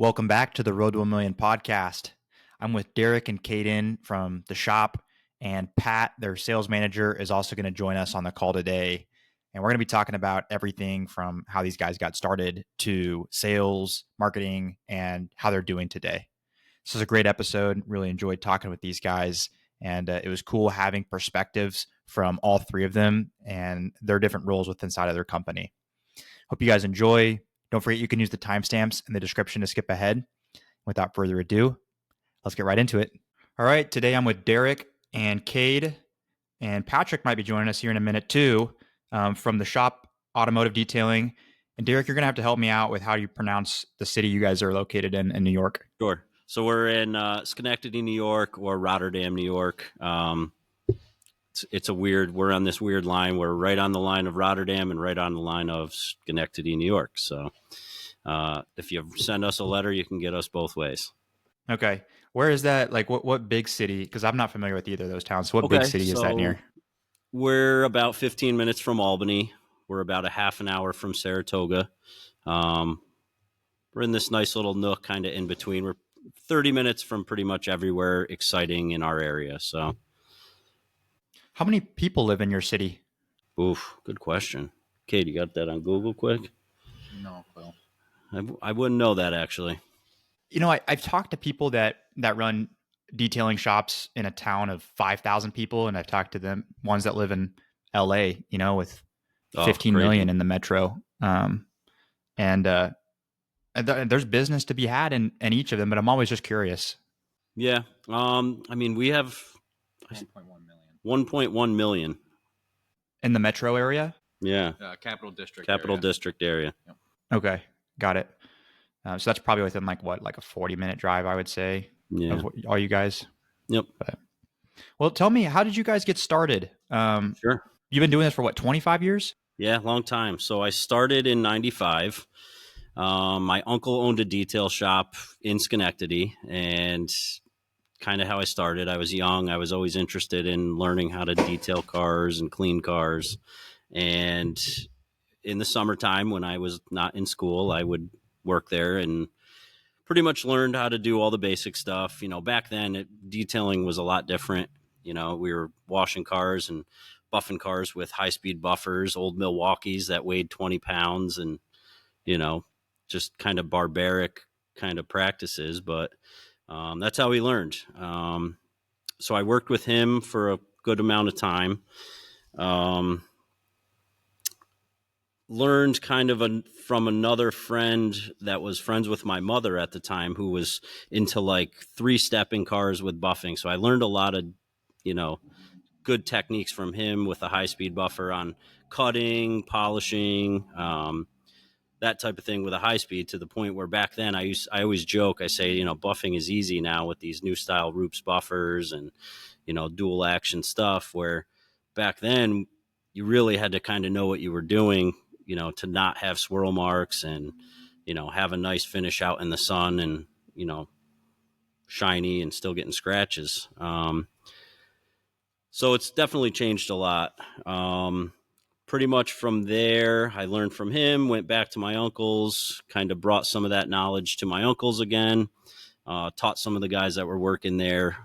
Welcome back to the Road to a Million podcast. I'm with Derek and Caden from the shop, and Pat, their sales manager, is also going to join us on the call today. And we're going to be talking about everything from how these guys got started to sales, marketing, and how they're doing today. This is a great episode. Really enjoyed talking with these guys, and it was cool having perspectives from all three of them and their different roles within inside of their company. Hope you guys enjoy. Don't forget you can use the timestamps in the description to skip ahead. Without further ado, let's get right into it. All right, today I'm with Derek and Cade, and Patrick might be joining us here in a minute too, from the shop Automotive Detailing. And Derek, you're going to have to help me out with how you pronounce the city you guys are located in New York. Sure. So we're in Schenectady, New York, or Rotterdam, New York. We're on this weird line. We're right on the line of Rotterdam and right on the line of Schenectady, New York. So if you send us a letter, you can get us both ways. Okay. Where is that? Like what big city? Because I'm not familiar with either of those towns. So what big city is that near? We're about 15 minutes from Albany. We're about a half an hour from Saratoga. We're in this nice little nook kind of in between. We're 30 minutes from pretty much everywhere exciting in our area. So how many people live in your city? Oof, good question. Kate, you got that on Google quick? No, Will. I wouldn't know that actually. You know, I've talked to people that run detailing shops in a town of 5,000 people, and I've talked to them ones that live in LA, you know, with 15 million in the metro. There's business to be had in each of them, but I'm always just curious. Yeah. I mean, we have 1.1 million. In the metro area? Yeah. Capital District District area. Yep. Okay. Got it. So that's probably within like a 40-minute drive, I would say, of all you guys. Yep. Well, tell me, how did you guys get started? Sure. You've been doing this for 25 years? Yeah, long time. So I started in 95. My uncle owned a detail shop in Schenectady, and kind of how I started. I was young. I was always interested in learning how to detail cars and clean cars. And in the summertime, when I was not in school, I would work there and pretty much learned how to do all the basic stuff. You know, back then detailing was a lot different. You know, we were washing cars and buffing cars with high-speed buffers, old Milwaukees that weighed 20 pounds and, you know, just kind of barbaric kind of practices. But that's how we learned. So I worked with him for a good amount of time. Learned kind of from another friend that was friends with my mother at the time, who was into like 3-stepping cars with buffing. So I learned a lot of, you know, good techniques from him with a high-speed buffer on cutting, polishing, that type of thing with a high speed, to the point where back then I always joke, I say, you know, buffing is easy now with these new style Roops buffers and, you know, dual action stuff, where back then you really had to kind of know what you were doing, you know, to not have swirl marks and, you know, have a nice finish out in the sun and, you know, shiny and still getting scratches. So it's definitely changed a lot. Pretty much from there, I learned from him, went back to my uncles, kind of brought some of that knowledge to my uncles again, taught some of the guys that were working there.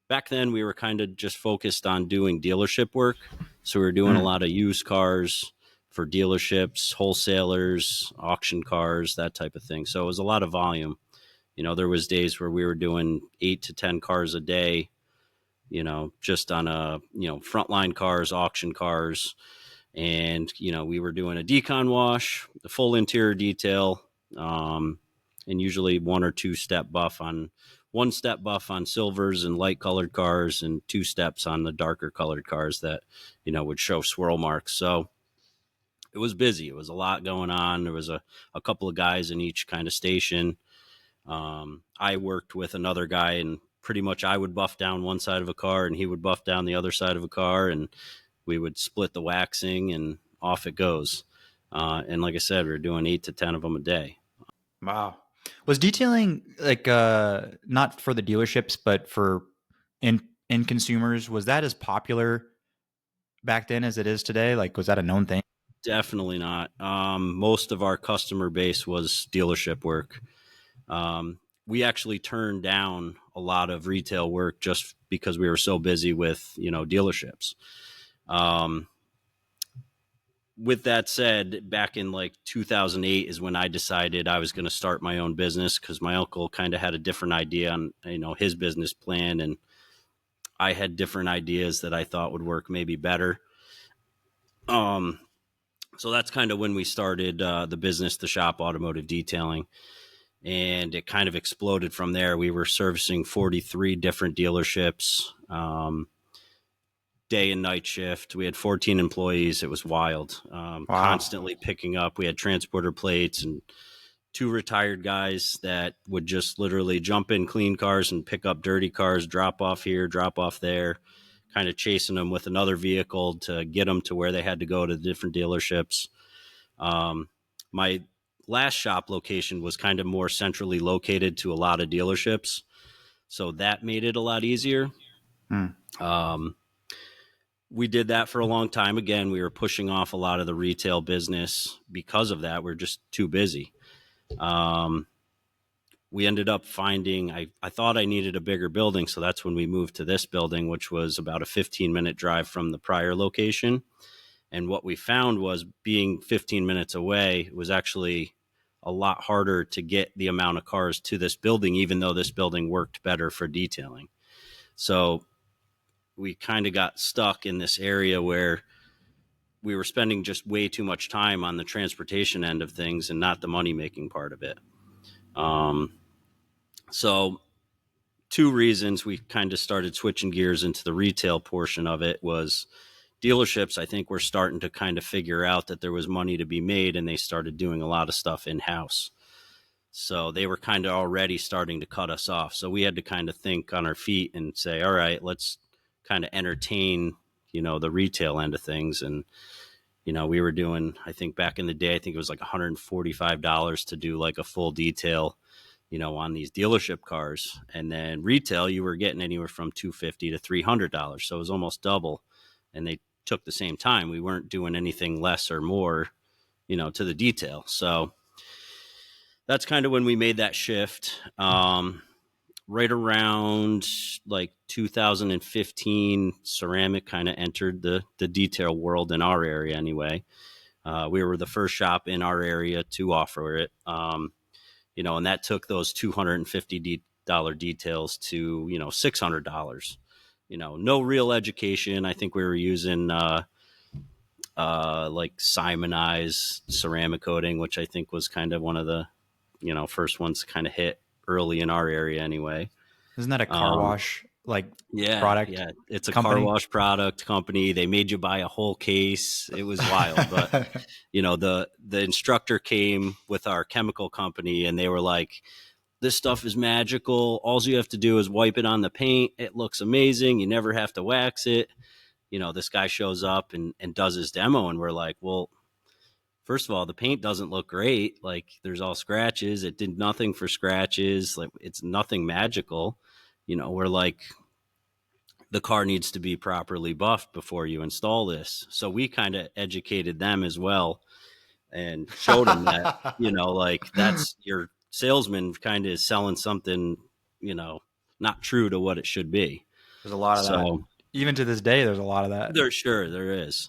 Back then, we were kind of just focused on doing dealership work. So we were doing a lot of used cars for dealerships, wholesalers, auction cars, that type of thing. So it was a lot of volume. You know, there was days where we were doing 8 to 10 cars a day, you know, just on frontline cars, auction cars. And, you know, we were doing a decon wash, the full interior detail, and usually 1 or 2 step buff on 1 step buff on silvers and light colored cars, and 2 steps on the darker colored cars that, you know, would show swirl marks. So it was busy. It was a lot going on. There was a couple of guys in each kind of station. I worked with another guy, and pretty much I would buff down one side of a car and he would buff down the other side of a car, and we would split the waxing and off it goes. And like I said, we were doing 8 to 10 of them a day. Wow. Was detailing like not for the dealerships, but for end consumers, was that as popular back then as it is today? Like, was that a known thing? Definitely not. Most of our customer base was dealership work. We actually turned down a lot of retail work just because we were so busy with, dealerships. Um, with that said, back in like 2008 is when I decided I was going to start my own business, because my uncle kind of had a different idea on, his business plan, and I had different ideas that I thought would work maybe better. Um, so that's kind of when we started the business, the shop, Automotive Detailing, and it kind of exploded from there. We were servicing 43 different dealerships, day and night shift. We had 14 employees. It was wild. Wow. Constantly picking up. We had transporter plates and two retired guys that would just literally jump in clean cars and pick up dirty cars, drop off here, drop off there, kind of chasing them with another vehicle to get them to where they had to go to the different dealerships. My last shop location was kind of more centrally located to a lot of dealerships, so that made it a lot easier. We did that for a long time. Again, we were pushing off a lot of the retail business because of that. We're just too busy. We ended up finding, I thought I needed a bigger building, so that's when we moved to this building, which was about a 15-minute drive from the prior location. And what we found was, being 15 minutes away, it was actually a lot harder to get the amount of cars to this building, even though this building worked better for detailing. So we kind of got stuck in this area where we were spending just way too much time on the transportation end of things and not the money-making part of it. So two reasons we kind of started switching gears into the retail portion of it was, dealerships, I think, were starting to kind of figure out that there was money to be made, and they started doing a lot of stuff in-house. So they were kind of already starting to cut us off. So we had to kind of think on our feet and say, all right, let's kind of entertain, the retail end of things. And, we were doing, I think back in the day, I think it was like $145 to do like a full detail, on these dealership cars. And then retail, you were getting anywhere from $250 to $300. So it was almost double. And they took the same time. We weren't doing anything less or more, to the detail. So that's kind of when we made that shift. Right around like 2015, ceramic kind of entered the detail world in our area anyway. We were the first shop in our area to offer it. And that took those $250 details to, $600. No real education. I think we were using like Simonized ceramic coating, which I think was kind of one of the, first ones to kind of hit early in our area anyway. Isn't that a car wash product? Yeah. It's a company? car wash product company. They made you buy a whole case. It was wild. But, the instructor came with our chemical company, and they were like, this stuff is magical. All you have to do is wipe it on the paint. It looks amazing. You never have to wax it. This guy shows up and does his demo, and we're like, well, first of all, the paint doesn't look great. Like, there's all scratches. It did nothing for scratches. Like, it's nothing magical. We're like, the car needs to be properly buffed before you install this. So we kind of educated them as well and showed them that, like, that's your salesman kind of selling something, not true to what it should be. There's a lot of that. Even to this day, there's a lot of that. There is.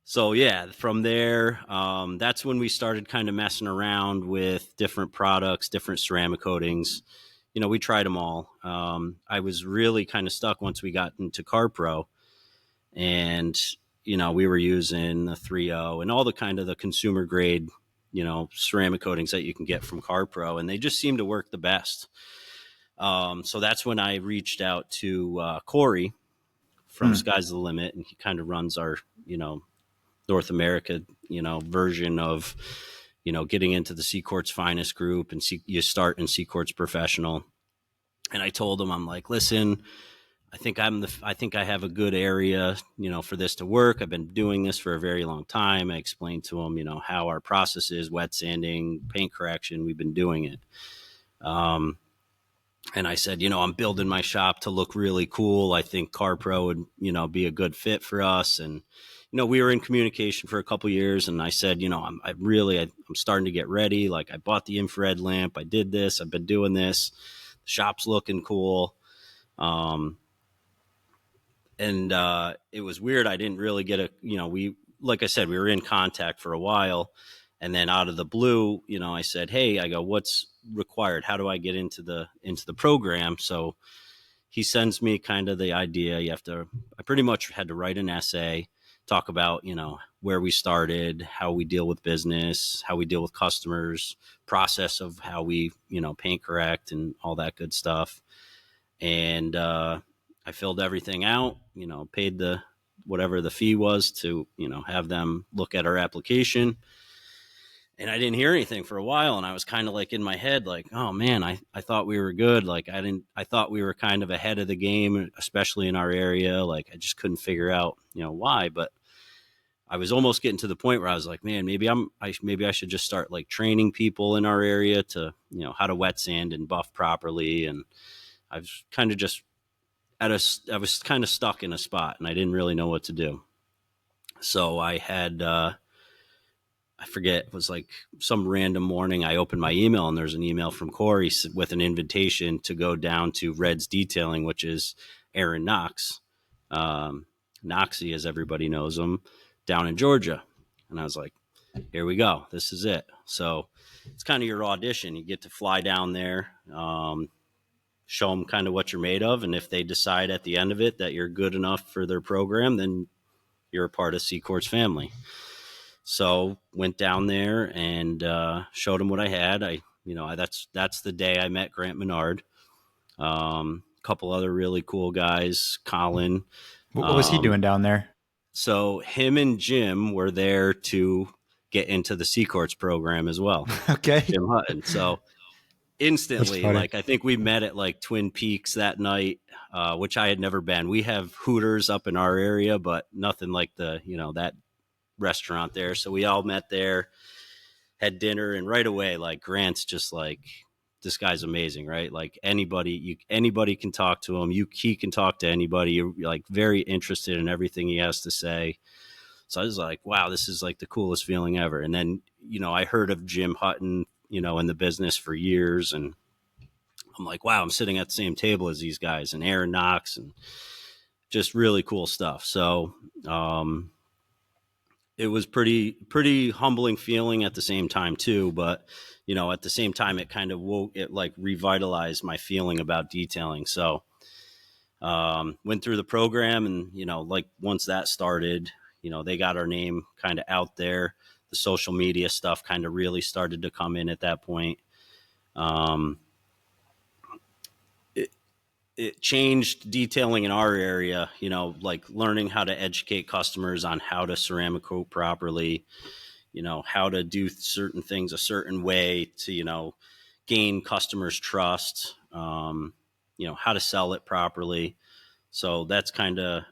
So yeah, from there, that's when we started kind of messing around with different products, different ceramic coatings. We tried them all. I was really kind of stuck once we got into CarPro, and we were using the 3.0 and all the kind of the consumer grade, ceramic coatings that you can get from CarPro, and they just seemed to work the best. So that's when I reached out to Corey from Sky's the Limit, and he kind of runs our, North America, version of, getting into the C-Quartz Finest group, and you start in C-Quartz Professional. And I told him, I'm like, listen, I think I have a good area, for this to work. I've been doing this for a very long time. I explained to him, how our process is: wet sanding, paint correction. We've been doing it. And I said, I'm building my shop to look really cool. I think CarPro would, be a good fit for us. And, we were in communication for a couple of years, and I said, I'm starting to get ready. Like, I bought the infrared lamp. I did this. I've been doing this. The shop's looking cool. And it was weird. I didn't really get like I said, we were in contact for a while, and then out of the blue, I said, hey, I go, what's required? How do I get into the program? So he sends me kind of the idea. I pretty much had to write an essay, talk about, where we started, how we deal with business, how we deal with customers, process of how we, paint correct and all that good stuff. And I filled everything out, paid whatever the fee was to, have them look at our application. And I didn't hear anything for a while. And I was kind of like in my head, like, oh man, I thought we were good. Like, I thought we were kind of ahead of the game, especially in our area. Like, I just couldn't figure out, why. But I was almost getting to the point where I was like, man, maybe I should just start like training people in our area to, how to wet sand and buff properly. And I was kind of just I was kind of stuck in a spot, and I didn't really know what to do. So I had, I forget, it was like some random morning, I opened my email, and there's an email from Corey with an invitation to go down to Red's Detailing, which is Aaron Knox, Knoxy, as everybody knows him, down in Georgia. And I was like, here we go. This is it. So it's kind of your audition. You get to fly down there, show them kind of what you're made of. And if they decide at the end of it that you're good enough for their program, then you're a part of C-Quartz family. So went down there and showed them what I had. That's the day I met Grant Menard. A couple other really cool guys, Colin. What was he doing down there? So him and Jim were there to get into the C-Quartz program as well. Okay. Jim Hutton. So instantly, like, I think we met at like Twin Peaks that night, which I had never been. We have Hooters up in our area, but nothing like that restaurant there. So we all met there, had dinner, and right away, like, Grant's just like, this guy's amazing, right? Like, anybody can talk to him. He can talk to anybody. You're like very interested in everything he has to say. So I was like, wow, this is like the coolest feeling ever. And then, I heard of Jim Hutton, in the business for years. And I'm like, wow, I'm sitting at the same table as these guys, and Aaron Knox, and just really cool stuff. So it was pretty humbling feeling at the same time too. But, at the same time, it kind of revitalized my feeling about detailing. So went through the program, and, once that started, they got our name kind of out there. The social media stuff kind of really started to come in at that point. It changed detailing in our area, like learning how to educate customers on how to ceramic coat properly, how to do certain things a certain way to, gain customers' trust, how to sell it properly. So that's kind of,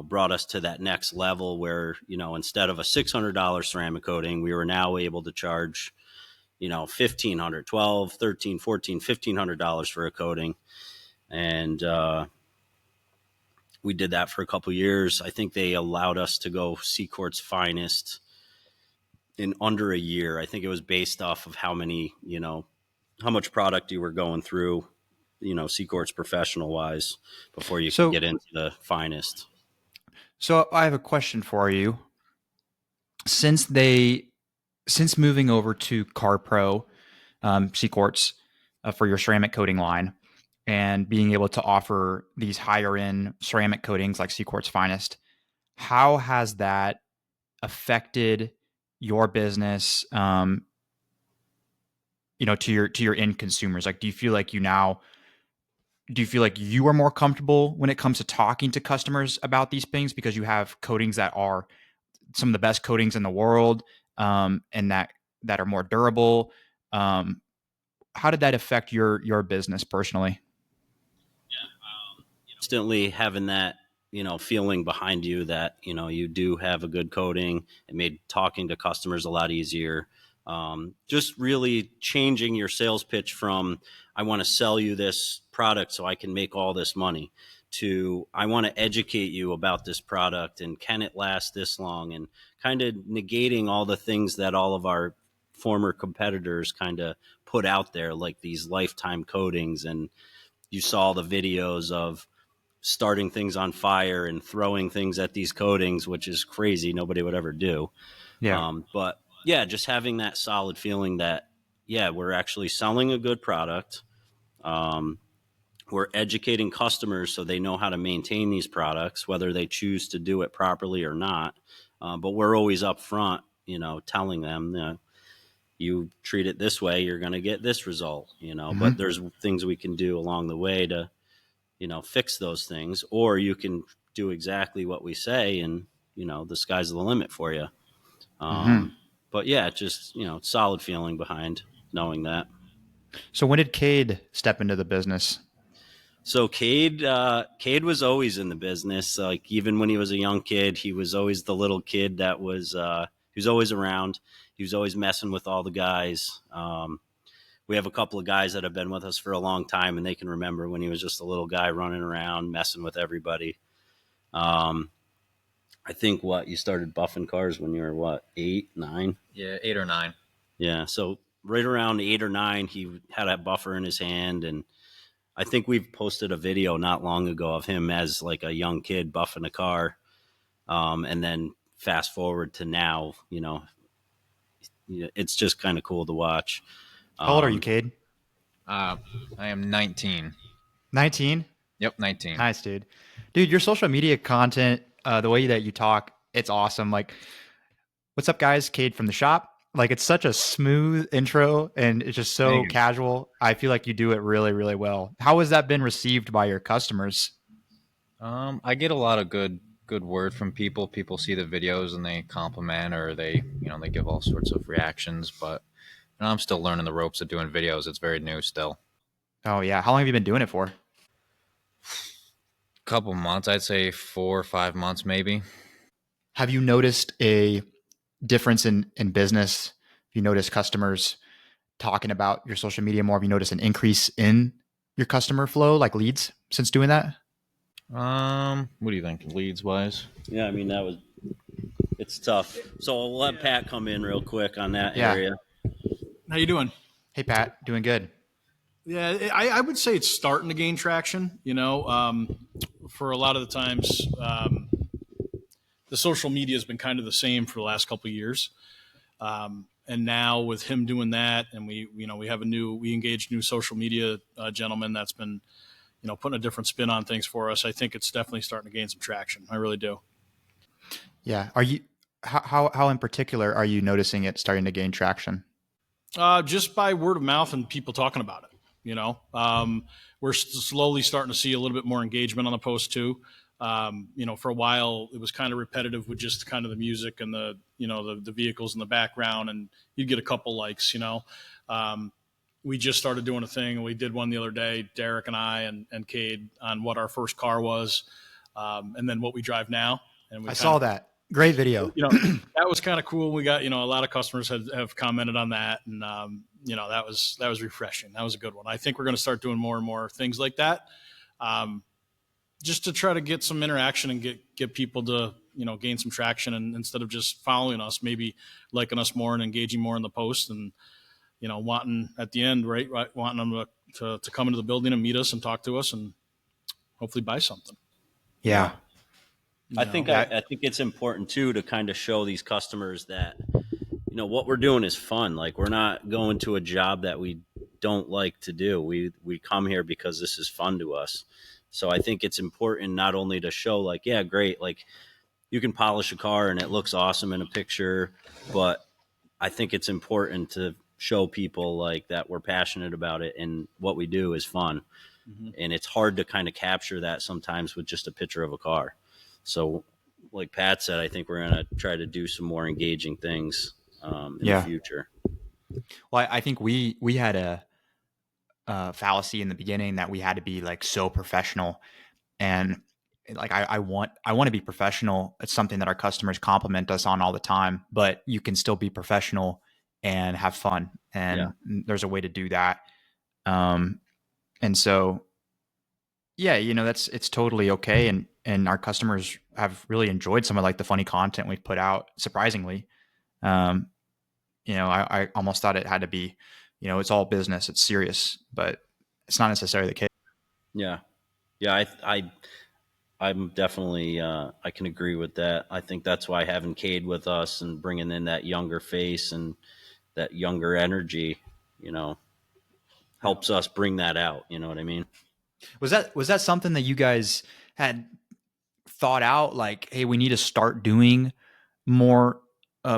brought us to that next level where, instead of a $600 ceramic coating, we were now able to charge, $1,500, $1,200, $1,300, $1,400, $1,500 for a coating. And we did that for a couple of years. I think they allowed us to go C-Quartz finest in under a year. I think it was based off of how much product you were going through, C-Quartz professional wise, before you could get into the finest. So I have a question for you. Since moving over to CarPro, C-Quartz, for your ceramic coating line, and being able to offer these higher end ceramic coatings like C-Quartz Finest, how has that affected your business? To your end consumers? Like, do you feel like you are more comfortable when it comes to talking to customers about these things because you have coatings that are some of the best coatings in the world, and that are more durable? How did that affect your business personally? Instantly having that, feeling behind you that, you do have a good coating, it made talking to customers a lot easier. Just really changing your sales pitch from, I want to sell you this product so I can make all this money, to, I want to educate you about this product and can it last this long, and kind of negating all the things that all of our former competitors kind of put out there, like these lifetime coatings. And you saw the videos of starting things on fire and throwing things at these coatings, which is crazy. Nobody would ever do. Yeah. But yeah, just having that solid feeling that, yeah, we're actually selling a good product. Um, we're educating customers so they know how to maintain these products, whether they choose to do it properly or not. But we're always upfront, telling them, you treat it this way, you're going to get this result, Mm-hmm. but there's things we can do along the way to, fix those things, or you can do exactly what we say and, the sky's the limit for you. Mm-hmm. But yeah, just, solid feeling behind knowing that. So when did Cade step into the business? So Cade was always in the business. Like even when he was a young kid, he was always the little kid that he was always around. He was always messing with all the guys. We have a couple of guys that have been with us for a long time, and they can remember when he was just a little guy running around, messing with everybody. I think you started buffing cars when you were 8, 9? Yeah, 8 or 9. Yeah. So right around 8 or 9, he had a buffer in his hand, and I think we've posted a video not long ago of him as like a young kid buffing a car. And then fast forward to now, it's just kind of cool to watch. How old are you, Cade? I am 19. 19? Yep, 19. Nice, dude. Dude, your social media content, the way that you talk, it's awesome. Like, what's up, guys? Cade from the shop. Like, it's such a smooth intro and it's just so Thank you. casual. I feel like you do it really, really well. How has that been received by your customers? I get a lot of good word from people. People see the videos and they compliment, or they give all sorts of reactions. But I'm still learning the ropes of doing videos. It's very new still. Oh, yeah. How long have you been doing it for? Couple months, I'd say 4 or 5 months maybe. Have you noticed a difference in business? Have you noticed customers talking about your social media more? Have you noticed an increase in your customer flow, like leads, since doing that? What do you think, leads wise? Yeah, I mean, it's tough. So I'll let Pat come in real quick on that Yeah. area. How you doing? Hey, Pat, doing good. Yeah, I would say it's starting to gain traction. For a lot of the times, the social media has been kind of the same for the last couple of years. And now with him doing that, and we engaged a new social media gentleman that's been, putting a different spin on things for us. I think it's definitely starting to gain some traction. I really do. Yeah. Are you how in particular are you noticing it starting to gain traction? Just by word of mouth and people talking about it. We're slowly starting to see a little bit more engagement on the post too. For a while it was kind of repetitive with just kind of the music and the vehicles in the background, and you'd get a couple likes. We just started doing a thing, and we did one the other day, Derek and I and Cade, on what our first car was, and then what we drive now. And I saw that. Great video. That was kind of cool. We got, a lot of customers have commented on that, and that was refreshing. That was a good one. I think we're going to start doing more and more things like that, just to try to get some interaction and get people to gain some traction, and instead of just following us, maybe liking us more and engaging more in the post, and wanting at the end, right, wanting them to come into the building and meet us and talk to us and hopefully buy something. Yeah. I think it's important too to kind of show these customers that what we're doing is fun. Like, we're not going to a job that we don't like to do. We come here because this is fun to us. So I think it's important not only to show like, yeah, great, like you can polish a car and it looks awesome in a picture, but I think it's important to show people like that we're passionate about it and what we do is fun. Mm-hmm. And it's hard to kind of capture that sometimes with just a picture of a car. So like Pat said, I think we're going to try to do some more engaging things in the future. Well, I think we had a fallacy in the beginning that we had to be like so professional, and like I want to be professional. It's something that our customers compliment us on all the time, but you can still be professional and have fun, and there's a way to do that. And so Yeah, it's totally okay, and our customers have really enjoyed some of like the funny content we've put out. Surprisingly, um, I almost thought it had to be, it's all business, it's serious, but it's not necessarily the case. Yeah. Yeah. I'm definitely, I can agree with that. I think that's why having Cade with us and bringing in that younger face and that younger energy, you know, helps us bring that out. You know what I mean? Was that something that you guys had thought out? Like, hey, we need to start doing more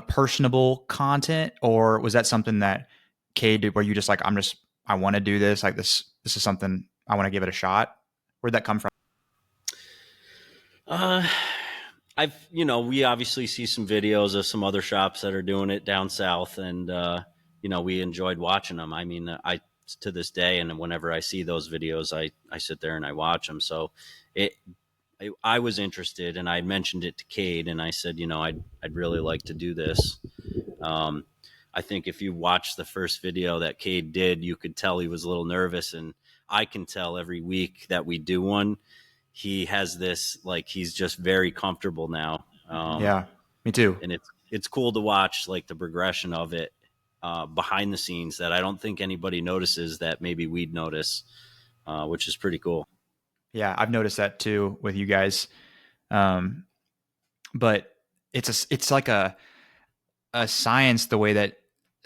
personable content, or was that something that Cade did, where you just like, I want to do this, like this is something I want to give it a shot? Where'd that come from? Uh, we obviously see some videos of some other shops that are doing it down south, and we enjoyed watching them. I mean, I to this day, and whenever I see those videos, I sit there and I watch them. So, it I was interested, and I mentioned it to Cade, and I said, I'd really like to do this. Um, I think if you watch the first video that Cade did, you could tell he was a little nervous, and I can tell every week that we do one, he has this like he's just very comfortable now. Yeah, me too. And it's cool to watch like the progression of it behind the scenes that I don't think anybody notices that maybe we'd notice, which is pretty cool. Yeah, I've noticed that too with you guys. Um, but it's like a science, the way that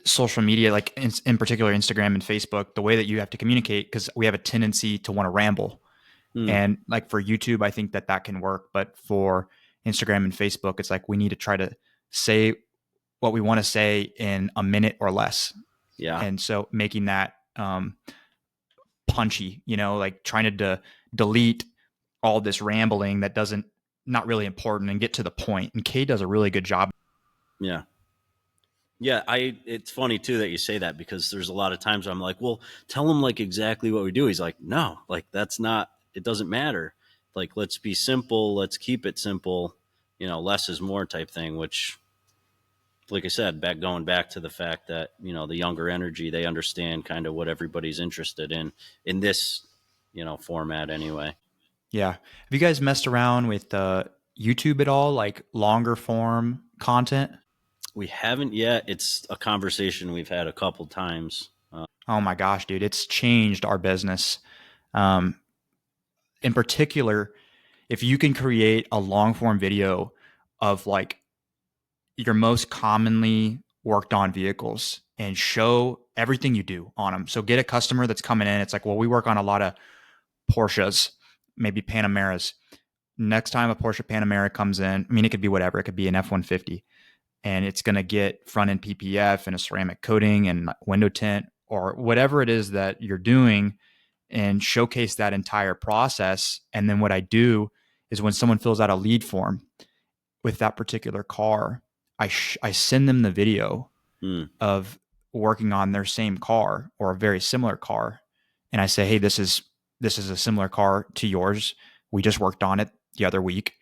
social media, like in particular Instagram and Facebook, the way that you have to communicate, because we have a tendency to want to ramble. Hmm. And like for YouTube, I think that can work, but for Instagram and Facebook, it's like we need to try to say what we want to say in a minute or less. Yeah. And so making that punchy, like trying to delete all this rambling that doesn't not really important and get to the point. And Kay does a really good job. Yeah. Yeah, it's funny too that you say that, because there's a lot of times I'm like, well, tell him like exactly what we do. He's like, no, like that's not, it doesn't matter. Like, let's be simple, let's keep it simple, less is more type thing, which, like I said, going back to the fact that, the younger energy, they understand kind of what everybody's interested in this, format anyway. Yeah. Have you guys messed around with YouTube at all, like longer form content? We haven't yet. It's a conversation we've had a couple times. Oh my gosh, dude, it's changed our business. Um, in particular, if you can create a long form video of like your most commonly worked on vehicles and show everything you do on them. So get a customer that's coming in. It's like, well, we work on a lot of Porsches, maybe Panameras. Next time a Porsche Panamera comes in, I mean, it could be whatever. It could be an F-150, and it's going to get front end PPF and a ceramic coating and window tint or whatever it is that you're doing, and showcase that entire process. And then what I do is when someone fills out a lead form with that particular car, I send them the video of working on their same car or a very similar car, and I say, hey, this is a similar car to yours. We just worked on it the other week.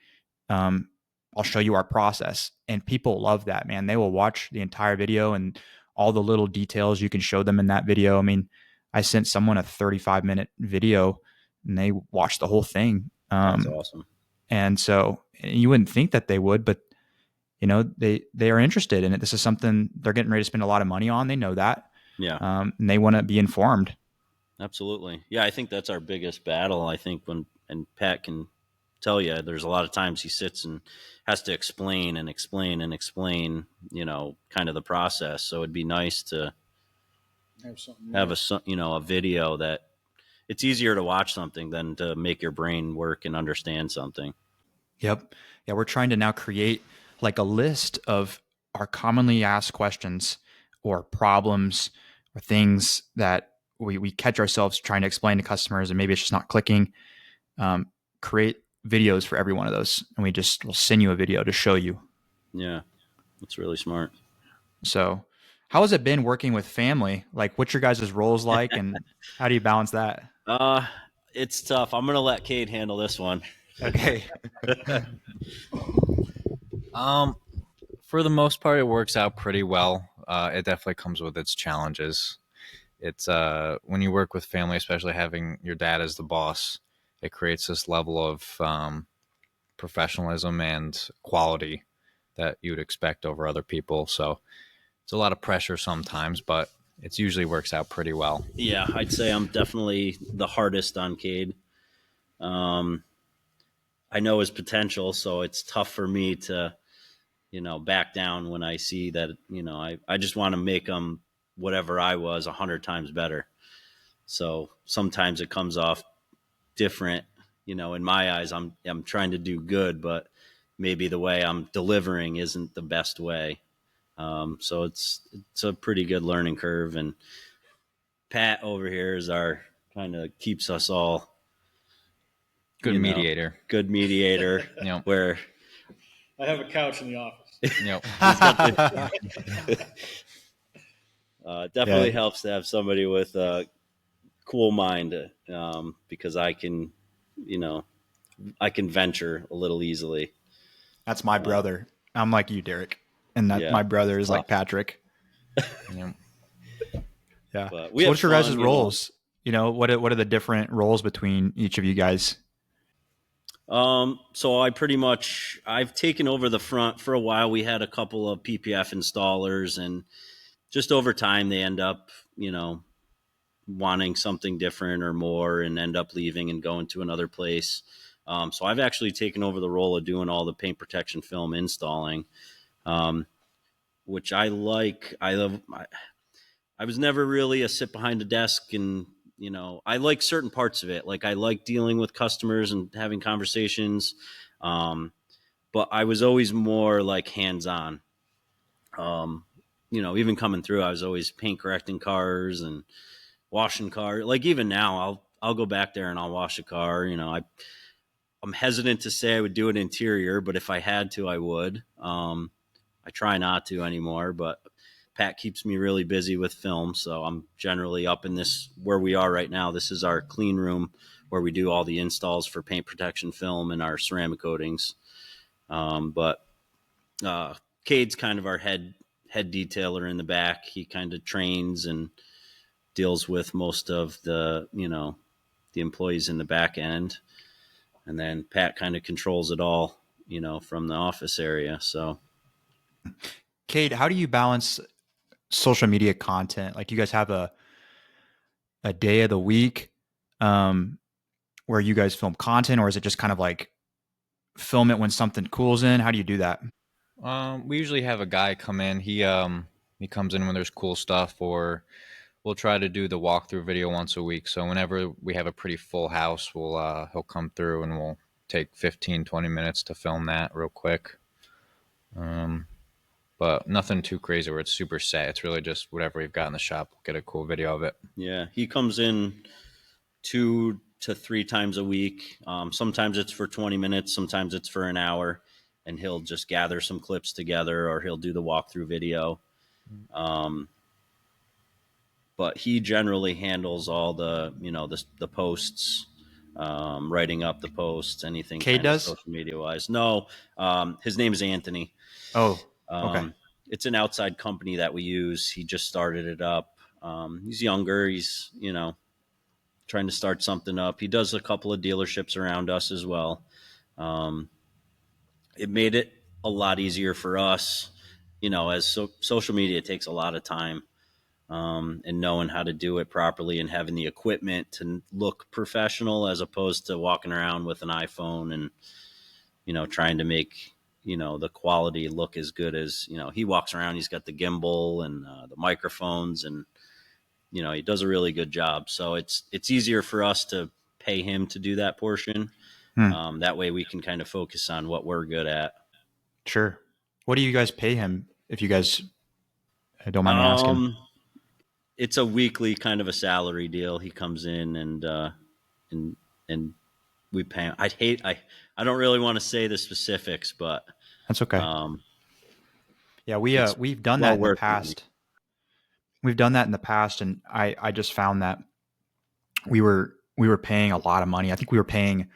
Um, I'll show you our process, and people love that, man. They will watch the entire video and all the little details you can show them in that video. I mean, I sent someone a 35-minute video, and they watched the whole thing. That's awesome. And so you wouldn't think that they would, but they are interested in it. This is something they're getting ready to spend a lot of money on. They know that. Yeah. And they want to be informed. Absolutely. Yeah, I think that's our biggest battle. I think and Pat can tell you, there's a lot of times he sits and has to explain and explain and explain, kind of the process. So it'd be nice to have a video that it's easier to watch something than to make your brain work and understand something. Yep. Yeah, we're trying to now create like a list of our commonly asked questions or problems or things that we catch ourselves trying to explain to customers, and maybe it's just not clicking. Create videos for every one of those, and we'll send you a video to show you. Yeah, that's really smart. So how has it been working with family? Like, what's your guys' roles like, and how do you balance that? It's tough. I'm going to let Cade handle this one. Okay. For the most part, it works out pretty well. It definitely comes with its challenges. It's when you work with family, especially having your dad as the boss, it creates this level of professionalism and quality that you would expect over other people. So it's a lot of pressure sometimes, but it usually works out pretty well. Yeah, I'd say I'm definitely the hardest on Cade. I know his potential, so it's tough for me to, back down when I see that, I just want to make him whatever I was 100 times better. So sometimes it comes off different, in my eyes. I'm trying to do good, but maybe the way I'm delivering isn't the best way. So it's a pretty good learning curve. And Pat over here is our kind of keeps us all Good mediator. Good mediator. Yep. Where I have a couch in the office. Yep. Definitely helps to have somebody with a cool mind, because I can venture a little easily. That's my brother. I'm like you, Derek, and that my brother is like Patrick. Yep. Yeah. But So what's your guys' roles? What are the different roles between each of you guys? So I've taken over the front. For a while. We had a couple of PPF installers, and just over time they end up, wanting something different or more and end up leaving and going to another place. So I've actually taken over the role of doing all the paint protection film installing, which I like. I love. I was never really a sit behind a desk, and I like certain parts of it. Like I like dealing with customers and having conversations, but I was always more like hands-on. Even coming through, I was always paint correcting cars and washing cars. Like even now, I'll go back there and I'll wash a car. I'm hesitant to say I would do an interior, but if I had to, I would. I try not to anymore, but Pat keeps me really busy with film, so I'm generally up in this where we are right now. This is our clean room where we do all the installs for paint protection film and our ceramic coatings. But Cade's kind of our head detailer in the back. He kind of trains and deals with most of the the employees in the back end, and then Pat kind of controls it all from the office area. So Cade, how do you balance social media content? Like, you guys have a day of the week where you guys film content, or is it just kind of like film it when something cool's in? How do you do that? We usually have a guy come in. He comes in when there's cool stuff, or we'll try to do the walkthrough video once a week. So whenever we have a pretty full house, he'll come through and we'll take 15, 20 minutes to film that real quick. But nothing too crazy where it's super set. It's really just whatever we've got in the shop. We'll get a cool video of it. Yeah, he comes in 2 to 3 times a week. Sometimes it's for 20 minutes. Sometimes it's for an hour. And he'll just gather some clips together, or he'll do the walkthrough video. But he generally handles all the, the posts, writing up the posts, anything Cade does? social media wise. No, his name is Anthony. Oh, okay. It's an outside company that we use. He just started it up. He's younger. He's, trying to start something up. He does a couple of dealerships around us as well. It made it a lot easier for us, as social media takes a lot of time, and knowing how to do it properly and having the equipment to look professional as opposed to walking around with an iPhone and, trying to make, the quality look as good as, he walks around, he's got the gimbal and the microphones, and, he does a really good job. So it's easier for us to pay him to do that portion. That way we can kind of focus on what we're good at. Sure. What do you guys pay him, if you guys don't mind me asking? It's a weekly kind of a salary deal. He comes in and we pay him. I don't really want to say the specifics, but that's okay. Yeah, we've done that in the past. We've done that in the past, and I just found that we were paying a lot of money. I think we were paying,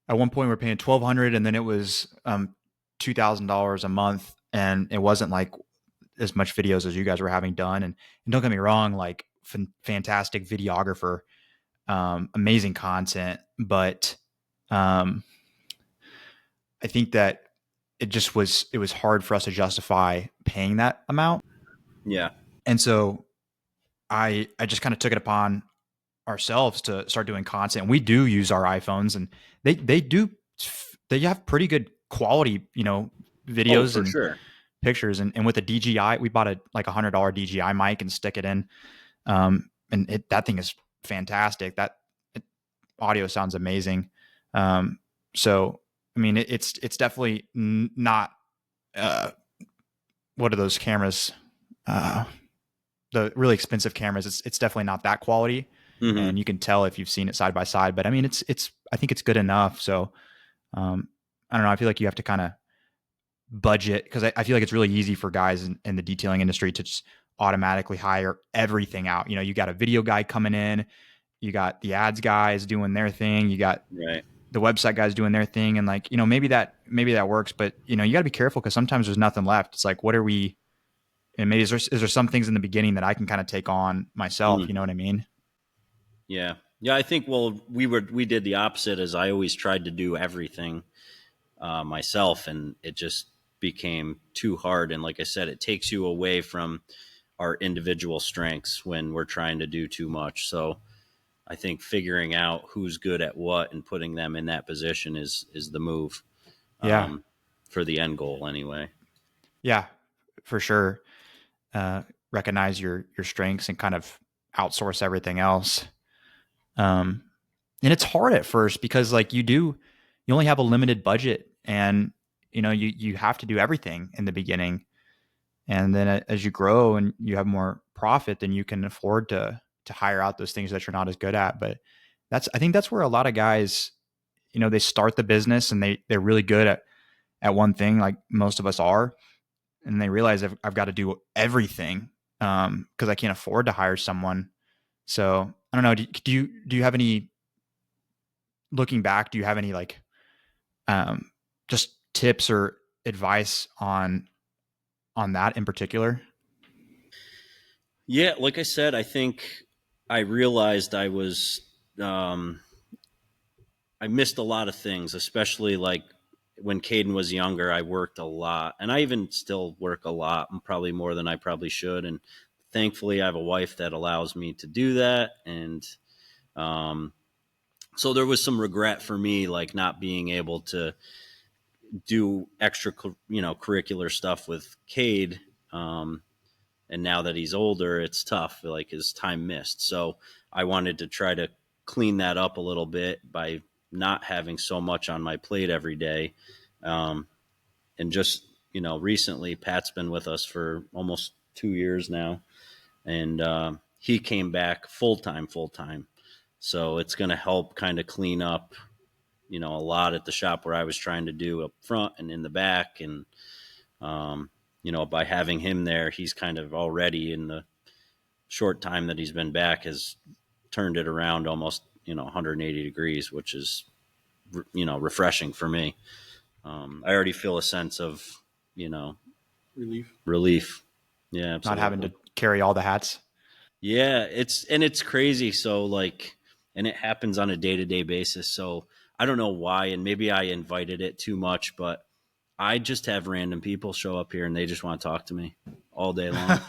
at one point we were paying $1,200, and then it was $2,000 a month, and it wasn't like as much videos as you guys were having done. And don't get me wrong, like fantastic videographer, amazing content, but I think that it was hard for us to justify paying that amount. Yeah. And so I just kind of took it upon ourselves to start doing content. We do use our iPhones, and they have pretty good quality, Oh, videos for and sure. pictures. And with a DJI, we bought like $100 DJI mic and stick it in. And that thing is fantastic. Audio sounds amazing. So I mean, it's definitely not what are those cameras? The really expensive cameras. It's definitely not that quality, Mm-hmm. and you can tell if you've seen it side by side. But I mean, I think it's good enough. So I don't know. I feel like you have to kind of budget, because I feel like it's really easy for guys in the detailing industry to just automatically hire everything out. You got a video guy coming in, you got the ads guys doing their thing, you got Right. the website guys doing their thing, and like maybe that works, but you got to be careful, because sometimes there's nothing left. It's like, what are we? And maybe is there some things in the beginning that I can kind of take on myself? Mm. You know what I mean? Yeah. Yeah. I think, well, we did the opposite, as I always tried to do everything myself, and it just became too hard. And like I said, it takes you away from our individual strengths when we're trying to do too much. So I think figuring out who's good at what and putting them in that position is the move, Yeah, for the end goal anyway. yeah, for sure. Recognize your strengths and kind of outsource everything else. And it's hard at first, because like you only have a limited budget, and you have to do everything in the beginning. And then as you grow and you have more profit, then you can afford to hire out those things that you're not as good at. But I think that's where a lot of guys, they start the business and they're really good at one thing, like most of us are, and they realize I've got to do everything, because I can't afford to hire someone. So I don't know. Do you have any, looking back, do you have any like just tips or advice on that in particular? Yeah, like I said, I think I realized um, I missed a lot of things, especially like when Caden was younger. I worked a lot, and I even still work a lot, probably more than I probably should. And thankfully, I have a wife that allows me to do that. And um, so there was some regret for me, like not being able to do extra, curricular stuff with Cade. And now that he's older, it's tough, like his time missed. So I wanted to try to clean that up a little bit by not having so much on my plate every day. And just, recently Pat's been with us for almost 2 years now, and he came back full time. So it's going to help kind of clean up, a lot at the shop where I was trying to do up front and in the back. And, by having him there, he's kind of already, in the short time that he's been back, has turned it around almost, 180 degrees, which is, refreshing for me. I already feel a sense of, relief. Yeah, Not having absolutely. to carry all the hats. Yeah, it's crazy. So like, and it happens on a day-to-day basis. So I don't know why, and maybe I invited it too much, but I just have random people show up here and they just want to talk to me all day long.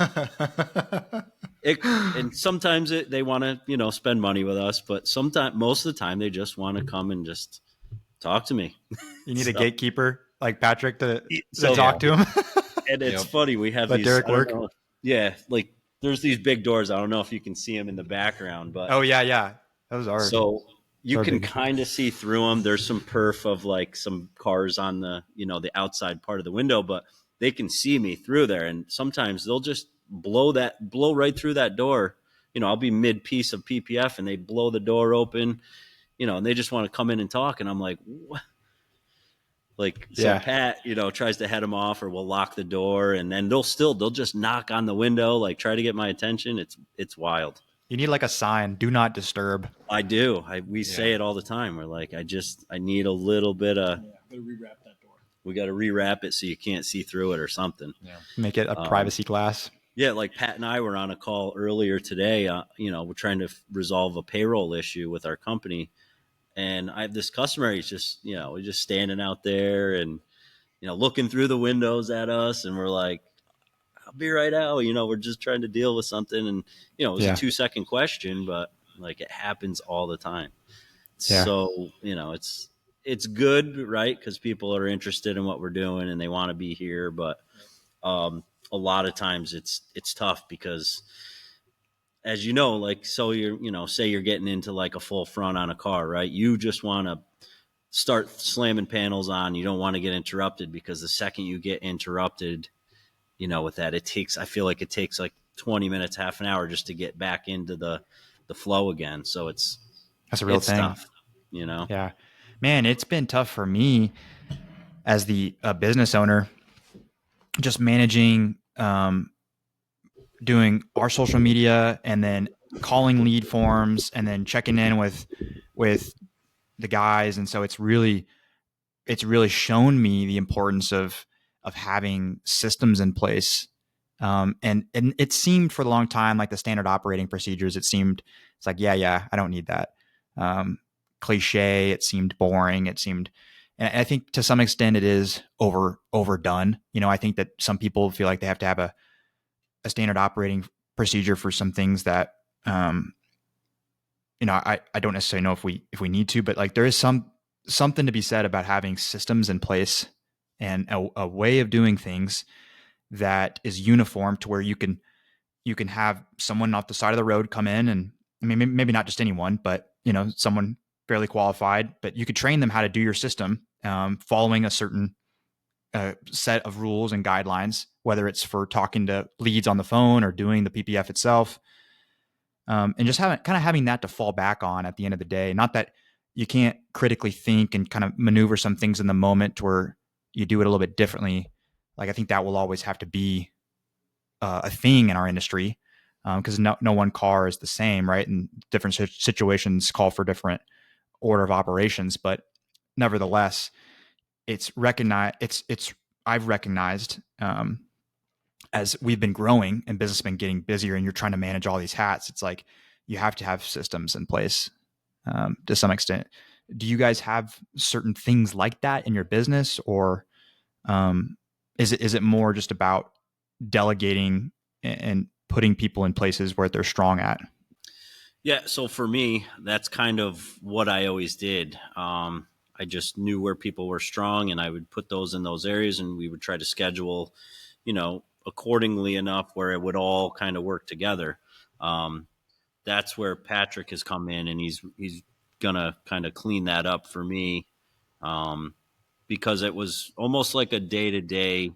And sometimes they want to, spend money with us, but most of the time they just want to come and just talk to me. You need So- a gatekeeper like Patrick to So- talk to him. And it's Yep. funny, we have Let these. Derek I don't work. know. Yeah, like there's these big doors. I don't know if you can see them in the background, but Oh yeah, those are so you so can big. kind of see through them. There's some perf of like some cars on the the outside part of the window, but they can see me through there. And sometimes they'll just blow right through that door. I'll be mid piece of PPF and they blow the door open. And they just want to come in and talk. And I'm like, what? Like, so Yeah. Pat, tries to head them off, or we'll lock the door, and then they'll just knock on the window, like try to get my attention. It's wild. You need like a sign, do not disturb. I do. We say it all the time. We're like, I need a little bit of, Gotta rewrap that door. we got to rewrap it so you can't see through it or something. Make it a privacy glass. Yeah, like Pat and I were on a call earlier today. We're trying to resolve a payroll issue with our company, and I have this customer. He's just, he's just standing out there and looking through the windows at us, and we're like, "I'll be right out." We're just trying to deal with something, and it was a Yeah. 2-second question, but like it happens all the time. Yeah. So it's good, right? Because people are interested in what we're doing and they want to be here, but a lot of times it's tough because, as like, so say you're getting into like a full front on a car, right? You just want to start slamming panels on. You don't want to get interrupted, because the second you get interrupted, with that, I feel like it takes like 20 minutes, half an hour just to get back into the flow again. So That's a real it's thing. tough, Yeah, man, it's been tough for me as the business owner, just managing, doing our social media and then calling lead forms and then checking in with the guys. And so it's really shown me the importance of having systems in place. And it seemed for a long time like the standard operating procedures. It's like, yeah, I don't need that. Cliche. It seemed boring. And I think to some extent it is overdone. I think that some people feel like they have to have a standard operating procedure for some things that, I don't necessarily know if we need to, but like there is something to be said about having systems in place and a way of doing things that is uniform to where you can have someone off the side of the road come in, and I mean, maybe not just anyone, but someone fairly qualified, but you could train them how to do your system, following a certain set of rules and guidelines, whether it's for talking to leads on the phone or doing the PPF itself. And just having that to fall back on at the end of the day. Not that you can't critically think and kind of maneuver some things in the moment to where you do it a little bit differently. Like I think that will always have to be a thing in our industry, because no one car is the same, right? And different situations call for different order of operations. But nevertheless, it's recognized. I've recognized, as we've been growing and business has been getting busier, and you're trying to manage all these hats. It's like you have to have systems in place, to some extent. Do you guys have certain things like that in your business, or is it more just about delegating and putting people in places where they're strong at? Yeah, so for me, that's kind of what I always did. I just knew where people were strong, and I would put those in those areas, and we would try to schedule, accordingly enough where it would all kind of work together. That's where Patrick has come in, and he's gonna kind of clean that up for me, because it was almost like a day-to-day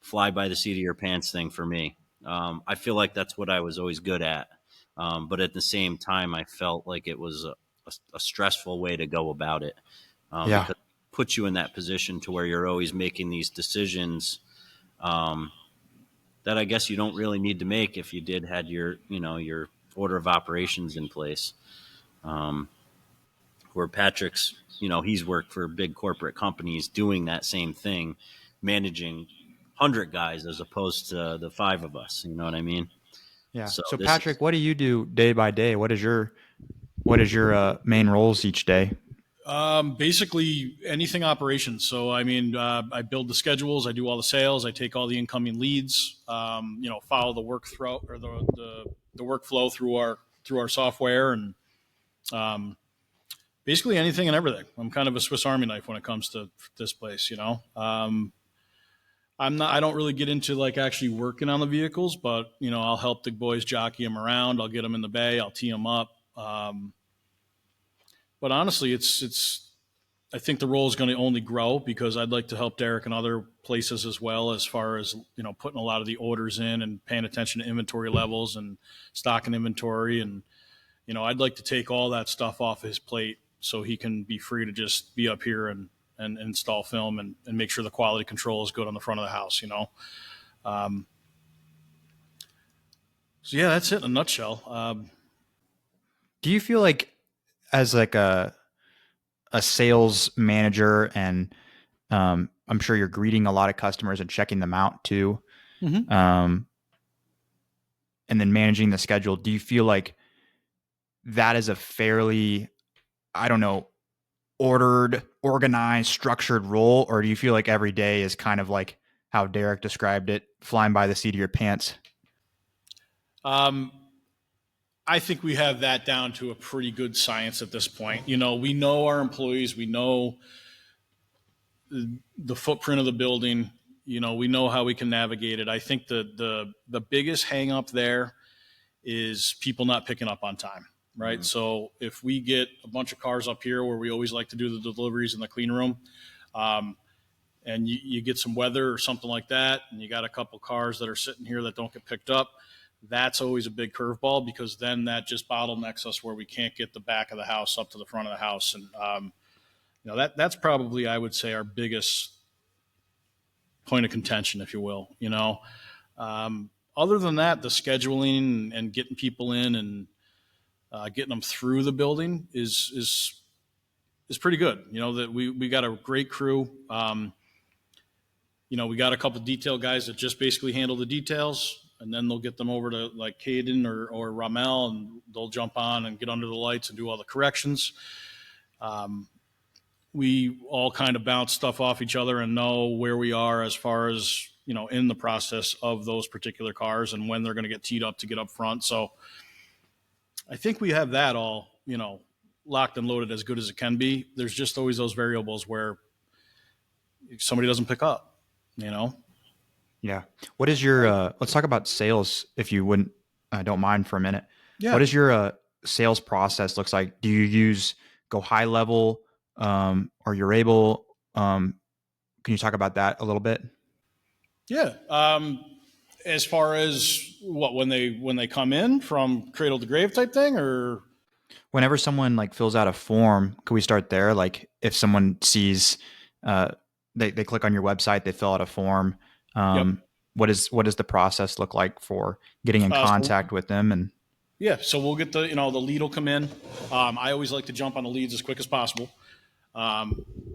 fly by the seat of your pants thing for me. I feel like that's what I was always good at. But at the same time, I felt like it was a stressful way to go about it, Yeah. because it puts you in that position to where you're always making these decisions, that I guess you don't really need to make if you had your order of operations in place. Where Patrick's, he's worked for big corporate companies doing that same thing, managing 100 guys as opposed to the 5 of us. You know what I mean? Yeah. So So this is, Patrick, what do you do day by day? What is your main roles each day? Basically anything operations. So, I mean, I build the schedules, I do all the sales, I take all the incoming leads, follow the workflow or the workflow through our software, and basically anything and everything. I'm kind of a Swiss Army knife when it comes to this place. I don't really get into like actually working on the vehicles, but I'll help the boys jockey them around. I'll get them in the bay. I'll tee them up. But honestly, I think the role is going to only grow, because I'd like to help Derek in other places as well, as far as, putting a lot of the orders in and paying attention to inventory levels and stocking inventory. And, I'd like to take all that stuff off his plate so he can be free to just be up here and install film and make sure the quality control is good on the front of the house, So yeah, that's it in a nutshell. Do you feel like, as like a sales manager, and I'm sure you're greeting a lot of customers and checking them out too. Mm-hmm. and then managing the schedule, do you feel like that is a fairly, I don't know, ordered, organized, structured role? Or do you feel like every day is kind of like how Derek described it, flying by the seat of your pants? I think we have that down to a pretty good science at this point. We know our employees, we know the footprint of the building, we know how we can navigate it. I think the biggest hang up there is people not picking up on time, right? Mm-hmm. So if we get a bunch of cars up here where we always like to do the deliveries in the clean room, and you get some weather or something like that, and you got a couple cars that are sitting here that don't get picked up, that's always a big curveball, because then that just bottlenecks us where we can't get the back of the house up to the front of the house. And, that's probably, I would say, our biggest point of contention, if you will. Other than that, the scheduling and getting people in and getting them through the building is pretty good. That we got a great crew. We got a couple detail guys that just basically handle the details, and then they'll get them over to like Caden or Ramel, and they'll jump on and get under the lights and do all the corrections. We all kind of bounce stuff off each other and know where we are as far as, in the process of those particular cars and when they're going to get teed up to get up front. So I think we have that all, locked and loaded as good as it can be. There's just always those variables where somebody doesn't pick up, Yeah. What is your, let's talk about sales, if you wouldn't, don't mind for a minute. Yeah. What is your sales process looks like? Do you go high level, or you're able, can you talk about that a little bit? Yeah. As far as when they come in from cradle to grave type thing, or whenever someone like fills out a form, could we start there? Like if someone sees, they click on your website, they fill out a form. Yep. What does the process look like for getting in contact with them? And yeah, so we'll get the lead will come in. I always like to jump on the leads as quick as possible.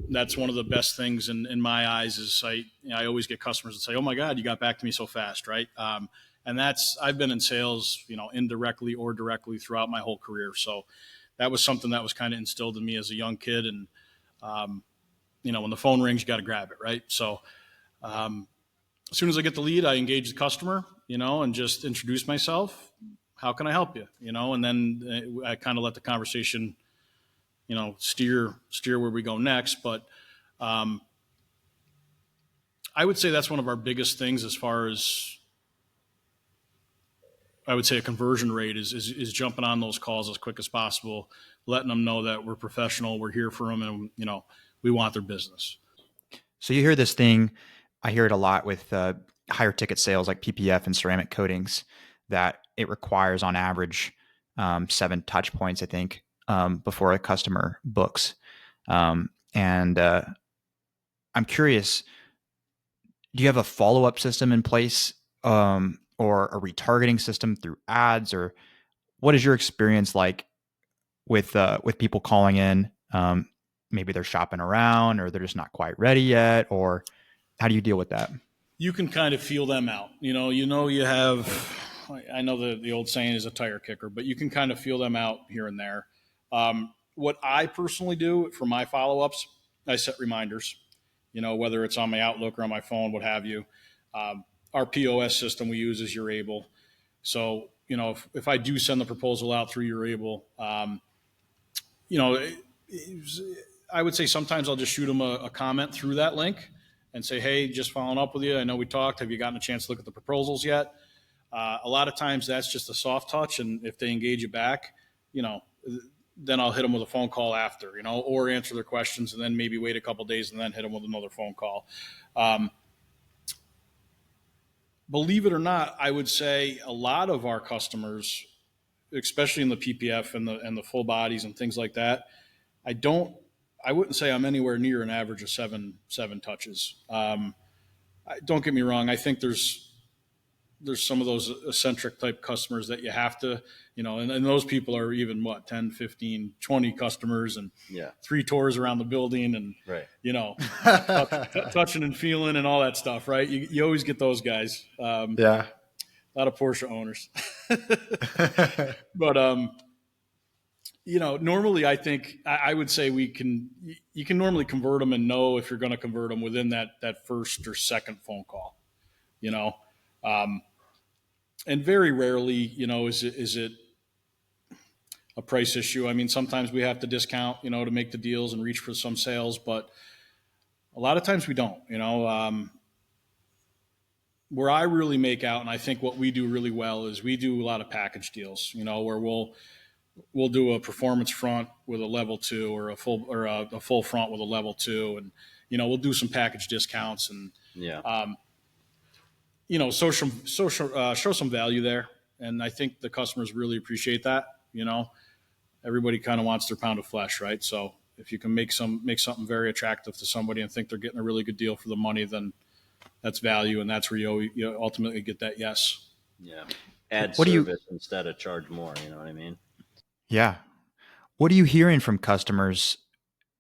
That's one of the best things in my eyes is I always get customers that say, "Oh my God, you got back to me so fast," right? And I've been in sales, indirectly or directly throughout my whole career. So that was something that was kind of instilled in me as a young kid. And, when the phone rings, you got to grab it, right? So as soon as I get the lead, I engage the customer, and just introduce myself. How can I help you? And then I kind of let the conversation, steer where we go next. But I would say that's one of our biggest things as far as I would say a conversion rate is jumping on those calls as quick as possible, letting them know that we're professional, we're here for them, and we want their business. So you hear this thing, I hear it a lot with higher ticket sales like PPF and ceramic coatings, that it requires on average 7 touch points, I think, before a customer books. And I'm curious, do you have a follow-up system in place, or a retargeting system through ads, or what is your experience like with people calling in? Maybe they're shopping around, or they're just not quite ready yet, or how do you deal with that? You can kind of feel them out. You have, I know the old saying is a tire kicker, but you can kind of feel them out here and there. What I personally do for my follow-ups, I set reminders, whether it's on my Outlook or on my phone, what have you. Our POS system we use is You're Able. So, if I do send the proposal out through You're Able, I would say sometimes I'll just shoot them a comment through that link and say, "Hey, just following up with you. I know we talked. Have you gotten a chance to look at the proposals yet?" A lot of times that's just a soft touch. And if they engage you back, then I'll hit them with a phone call after, or answer their questions and then maybe wait a couple of days and then hit them with another phone call. Believe it or not, I would say a lot of our customers, especially in the PPF and the full bodies and things like that, I wouldn't say I'm anywhere near an average of seven touches. Don't get me wrong. I think there's some of those eccentric type customers that you have to, and those people are even 10, 15, 20 customers and 3 tours around the building and, right. Touching and feeling and all that stuff, right? You always get those guys. A lot of Porsche owners. But normally I think I would say you can normally convert them and know if you're going to convert them within that first or second phone call. And very rarely, is it a price issue? I mean, sometimes we have to discount, to make the deals and reach for some sales, but a lot of times we don't. Where I really make out, and I think what we do really well, is we do a lot of package deals, where we'll do a performance front with a level 2, or a full front with a level 2, and we'll do some package discounts, and show some value there. And I think the customers really appreciate that. Everybody kind of wants their pound of flesh, right? So if you can make something very attractive to somebody and think they're getting a really good deal for the money, then that's value, and that's where you ultimately get that yes. Yeah. Add service instead of charge more. You know what I mean? Yeah. What are you hearing from customers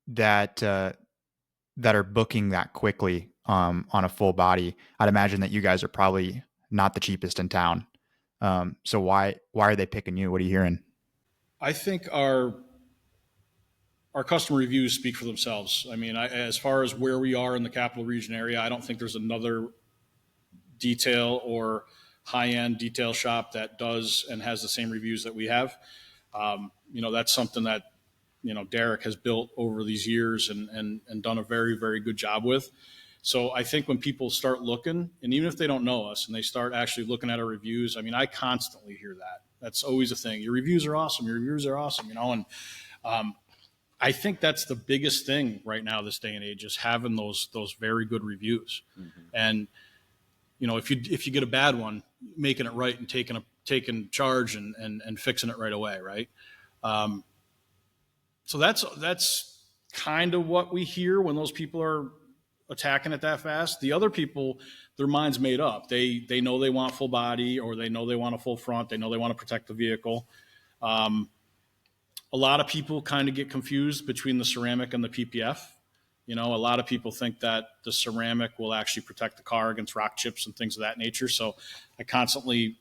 that are booking that quickly on a full body? I'd imagine that you guys are probably not the cheapest in town. So why are they picking you? What are you hearing? I think our customer reviews speak for themselves. I mean, as far as where we are in the capital region area, I don't think there's another detail or high-end detail shop that does and has the same reviews that we have. That's something that, Derek has built over these years and done a very, very good job with. So I think when people start looking, and even if they don't know us and they start actually looking at our reviews, I mean, I constantly hear that. That's always a thing. Your reviews are awesome. Your reviews are awesome, and I think that's the biggest thing right now, this day and age, is having those very good reviews. Mm-hmm. And if you get a bad one, making it right and taking charge and fixing it right away, right? So that's kind of what we hear when those people are attacking it that fast. The other people, their mind's made up. They know they want full body, or they know they want a full front. They know they want to protect the vehicle. A lot of people kind of get confused between the ceramic and the PPF. A lot of people think that the ceramic will actually protect the car against rock chips and things of that nature. So I constantly,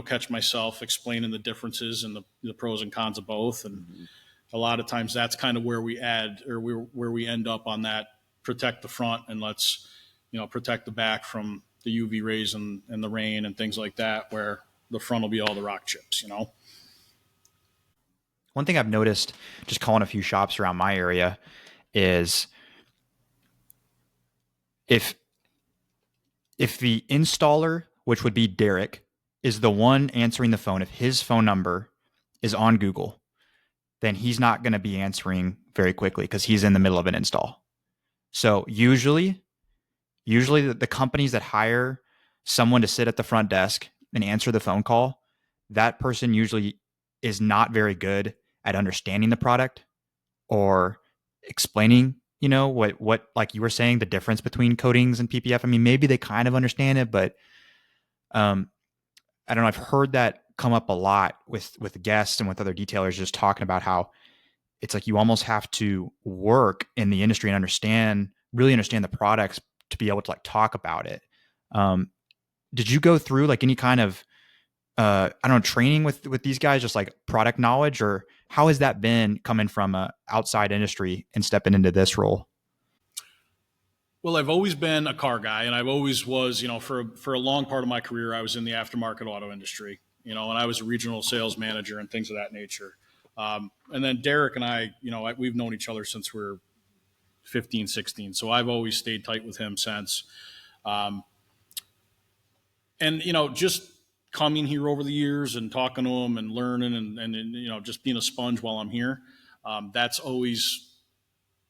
catch myself explaining the differences and the pros and cons of both. And a lot of times that's kind of where we add, or where we end up on that: protect the front and let's, protect the back from the UV rays and the rain and things like that, where the front will be all the rock chips, One thing I've noticed just calling a few shops around my area is if the installer, which would be Derek, is the one answering the phone, if his phone number is on Google, then he's not going to be answering very quickly because he's in the middle of an install. So usually the companies that hire someone to sit at the front desk and answer the phone call, that person usually is not very good at understanding the product or explaining, what like you were saying, the difference between coatings and PPF. I mean, maybe they kind of understand it, but I don't know. I've heard that come up a lot with guests and with other detailers, just talking about how it's like you almost have to work in the industry and really understand the products to be able to like talk about it. Did you go through like any kind of training with these guys, just like product knowledge, or how has that been coming from a outside industry and stepping into this role? Well, I've always been a car guy, and I've always was, for a long part of my career, I was in the aftermarket auto industry, and I was a regional sales manager and things of that nature. And then Derek and I, we've known each other since we're 15, 16. So I've always stayed tight with him since. And, just coming here over the years and talking to him and learning and just being a sponge while I'm here, that's always,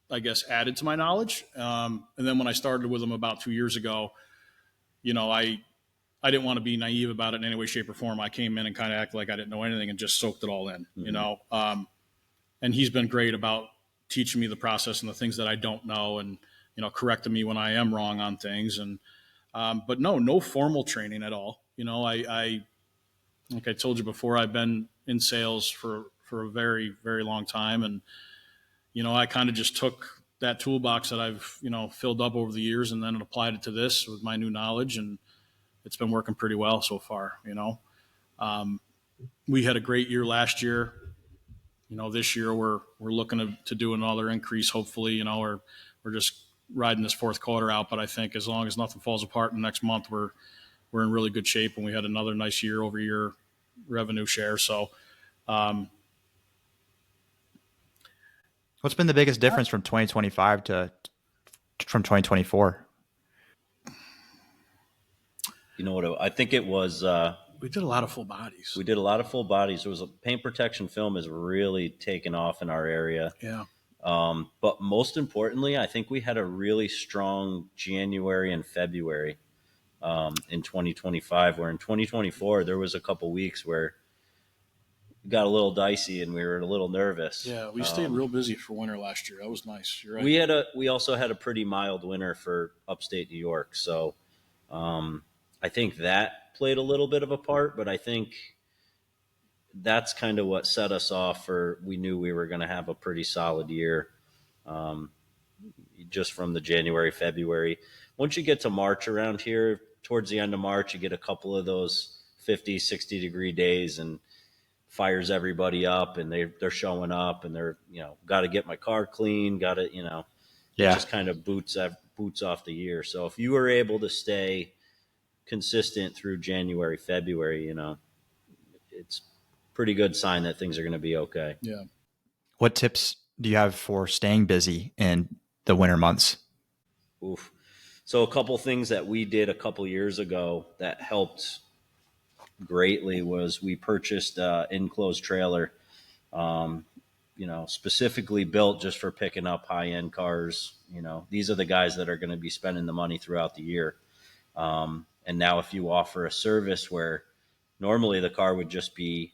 I guess, added to my knowledge. And then when I started with him about 2 years ago, I didn't want to be naive about it in any way, shape, or form. I came in and kind of acted like I didn't know anything and just soaked it all in, and he's been great about teaching me the process and the things that I don't know, and, correcting me when I am wrong on things. And, but no formal training at all. I like I told you before, I've been in sales for a very, very long time. And, I kind of just took that toolbox that I've, filled up over the years and then applied it to this with my new knowledge. And it's been working pretty well so far. We had a great year last year. This year we're looking to do another increase. Hopefully, we're just riding this fourth quarter out. But I think as long as nothing falls apart in the next month, we're in really good shape. And we had another nice year-over-year revenue share. So, what's been the biggest difference from 2025 from 2024? You know what? I think it was. We did a lot of full bodies. We did a lot of full bodies. There was a paint protection film has really taken off in our area. Yeah. But most importantly, I think we had a really strong January and February in 2025, where in 2024, there was a couple weeks where it got a little dicey and we were a little nervous. Yeah, we stayed real busy for winter last year. That was nice. You're right. We also had a pretty mild winter for upstate New York. So I think that played a little bit of a part, but I think that's kind of what set us off for, we knew we were going to have a pretty solid year just from the January, February. Once you get to March around here, towards the end of March, you get a couple of those 50, 60 degree days and fires everybody up, and they're showing up and they're, got to get my car clean, got to, it just kind of boots off the year. So if you were able to stay consistent through January, February, it's pretty good sign that things are going to be okay. Yeah. What tips do you have for staying busy in the winter months? Oof. So a couple things that we did a couple years ago that helped greatly was we purchased an enclosed trailer, specifically built just for picking up high-end cars. These are the guys that are going to be spending the money throughout the year. And now if you offer a service where normally the car would just be,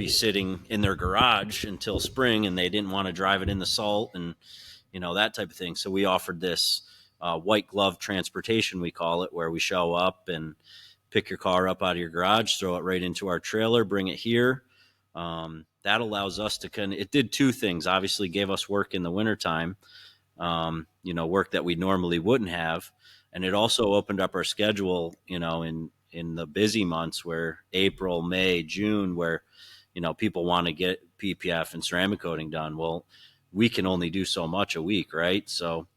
sitting in their garage until spring and they didn't want to drive it in the salt and, that type of thing. So we offered this white glove transportation, we call it, where we show up and pick your car up out of your garage, throw it right into our trailer, bring it here. That allows us to it did two things. Obviously gave us work in the wintertime, work that we normally wouldn't have. And it also opened up our schedule, in the busy months where April, May, June, where, people want to get PPF and ceramic coating done. Well, we can only do so much a week, right? So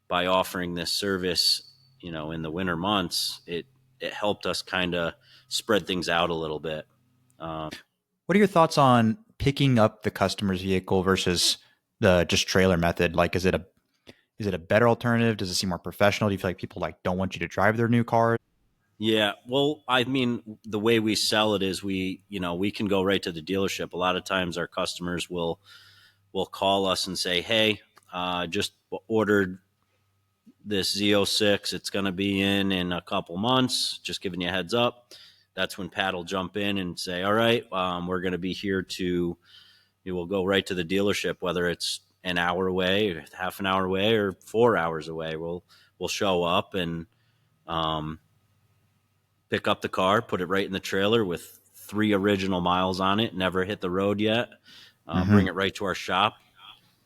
by offering this service, in the winter months, it helped us kind of spread things out a little bit. What are your thoughts on picking up the customer's vehicle versus the just trailer method? Like, is it a better alternative? Does it seem more professional? Do you feel like people don't want you to drive their new car? Yeah, well, I mean, the way we sell it is we can go right to the dealership. A lot of times our customers will call us and say, hey, just ordered this Z06. It's going to be in a couple months, just giving you a heads up. That's when Pat will jump in and say, all right, we're going to be here we'll go right to the dealership, whether it's an hour away, half an hour away, or 4 hours away. We'll show up and pick up the car, put it right in the trailer with 3 original miles on it, never hit the road yet. Bring it right to our shop,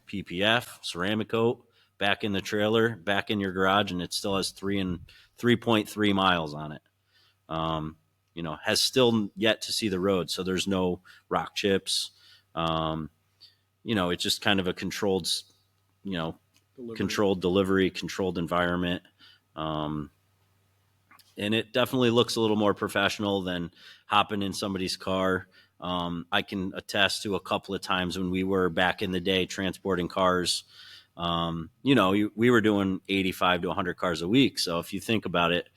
PPF, ceramic coat, back in the trailer, back in your garage, and it still has 3.3 miles on it. Has still yet to see the road, so there's no rock chips. It's just kind of a controlled delivery, controlled environment. And it definitely looks a little more professional than hopping in somebody's car. I can attest to a couple of times when we were back in the day transporting cars. We were doing 85 to 100 cars a week. So if you think about it,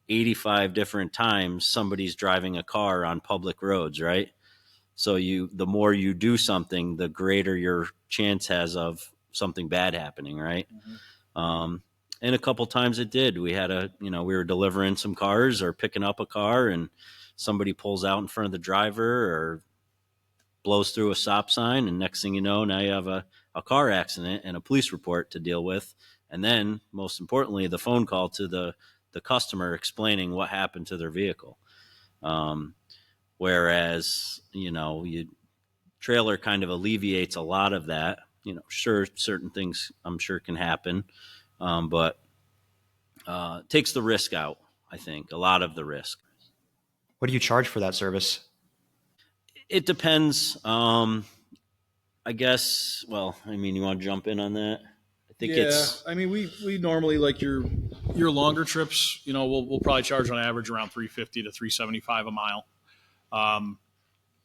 85 different times somebody's driving a car on public roads, right? So the more you do something, the greater your chance has of something bad happening, right? Mm-hmm. And a couple times it did. We had we were delivering some cars or picking up a car and somebody pulls out in front of the driver or blows through a stop sign. And next thing you know, now you have a car accident and a police report to deal with. And then most importantly, the phone call to the customer explaining what happened to their vehicle. Whereas, trailer kind of alleviates a lot of that. Sure, certain things I'm sure can happen. But takes the risk out. I think a lot of the risk. What do you charge for that service? It depends. I guess. Well, I mean, you want to jump in on that? I think it's. I mean, we normally like your longer trips. You know, we'll probably charge on average around $350 to $375 a mile. And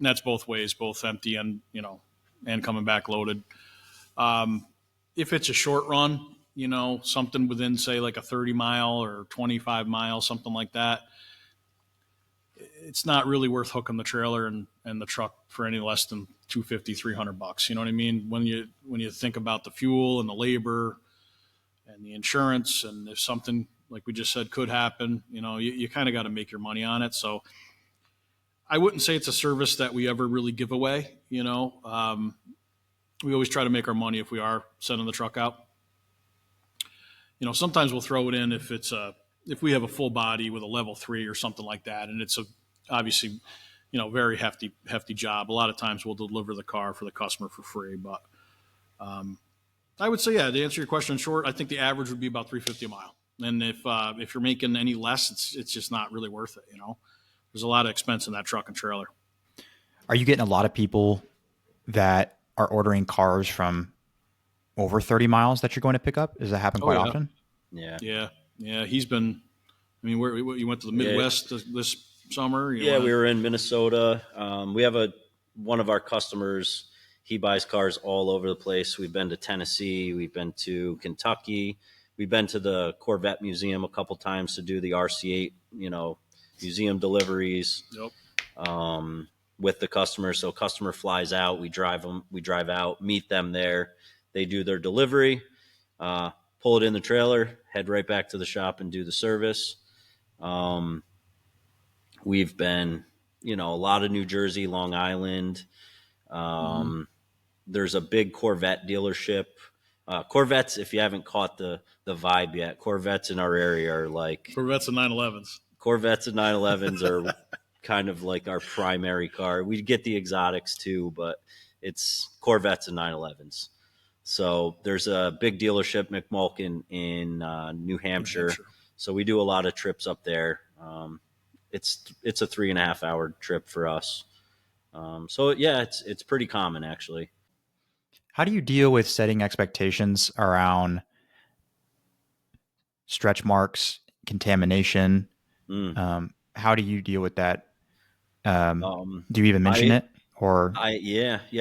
that's both ways, both empty and and coming back loaded. If it's a short run, something within say like a 30 mile or 25 miles, something like that, it's not really worth hooking the trailer and the truck for any less than $250, $300. You know what I mean? When you think about the fuel and the labor and the insurance, and if something like we just said could happen, you kind of got to make your money on it. So I wouldn't say it's a service that we ever really give away. We always try to make our money if we are sending the truck out. Sometimes we'll throw it in if we have a full body with a level 3 or something like that, and it's obviously very hefty job. A lot of times we'll deliver the car for the customer for free, but I would say, to answer your question in short, I think the average would be about $350 a mile. And if you're making any less, it's just not really worth it. There's a lot of expense in that truck and trailer. Are you getting a lot of people that are ordering cars from over 30 miles that you're going to pick up? Does that happen quite often? Yeah. He's been. I mean, you went to the Midwest this summer. We were in Minnesota. We have one of our customers. He buys cars all over the place. We've been to Tennessee. We've been to Kentucky. We've been to the Corvette Museum a couple times to do the RC8, museum deliveries. Yep. With the customer. So customer flies out. We drive out, meet them there. They do their delivery, pull it in the trailer, head right back to the shop and do the service. We've been, a lot of New Jersey, Long Island. There's a big Corvette dealership. Corvettes, if you haven't caught the vibe yet, Corvettes in our area are like Corvettes and 911s. Corvettes and 911s are kind of like our primary car. We get the exotics too, but it's Corvettes and 911s. So there's a big dealership, McMulkin, in New Hampshire. So we do a lot of trips up there. It's a 3.5 hour trip for us. So it's pretty common actually. How do you deal with setting expectations around stretch marks, contamination? How do you deal with that? Do you even mention it? Or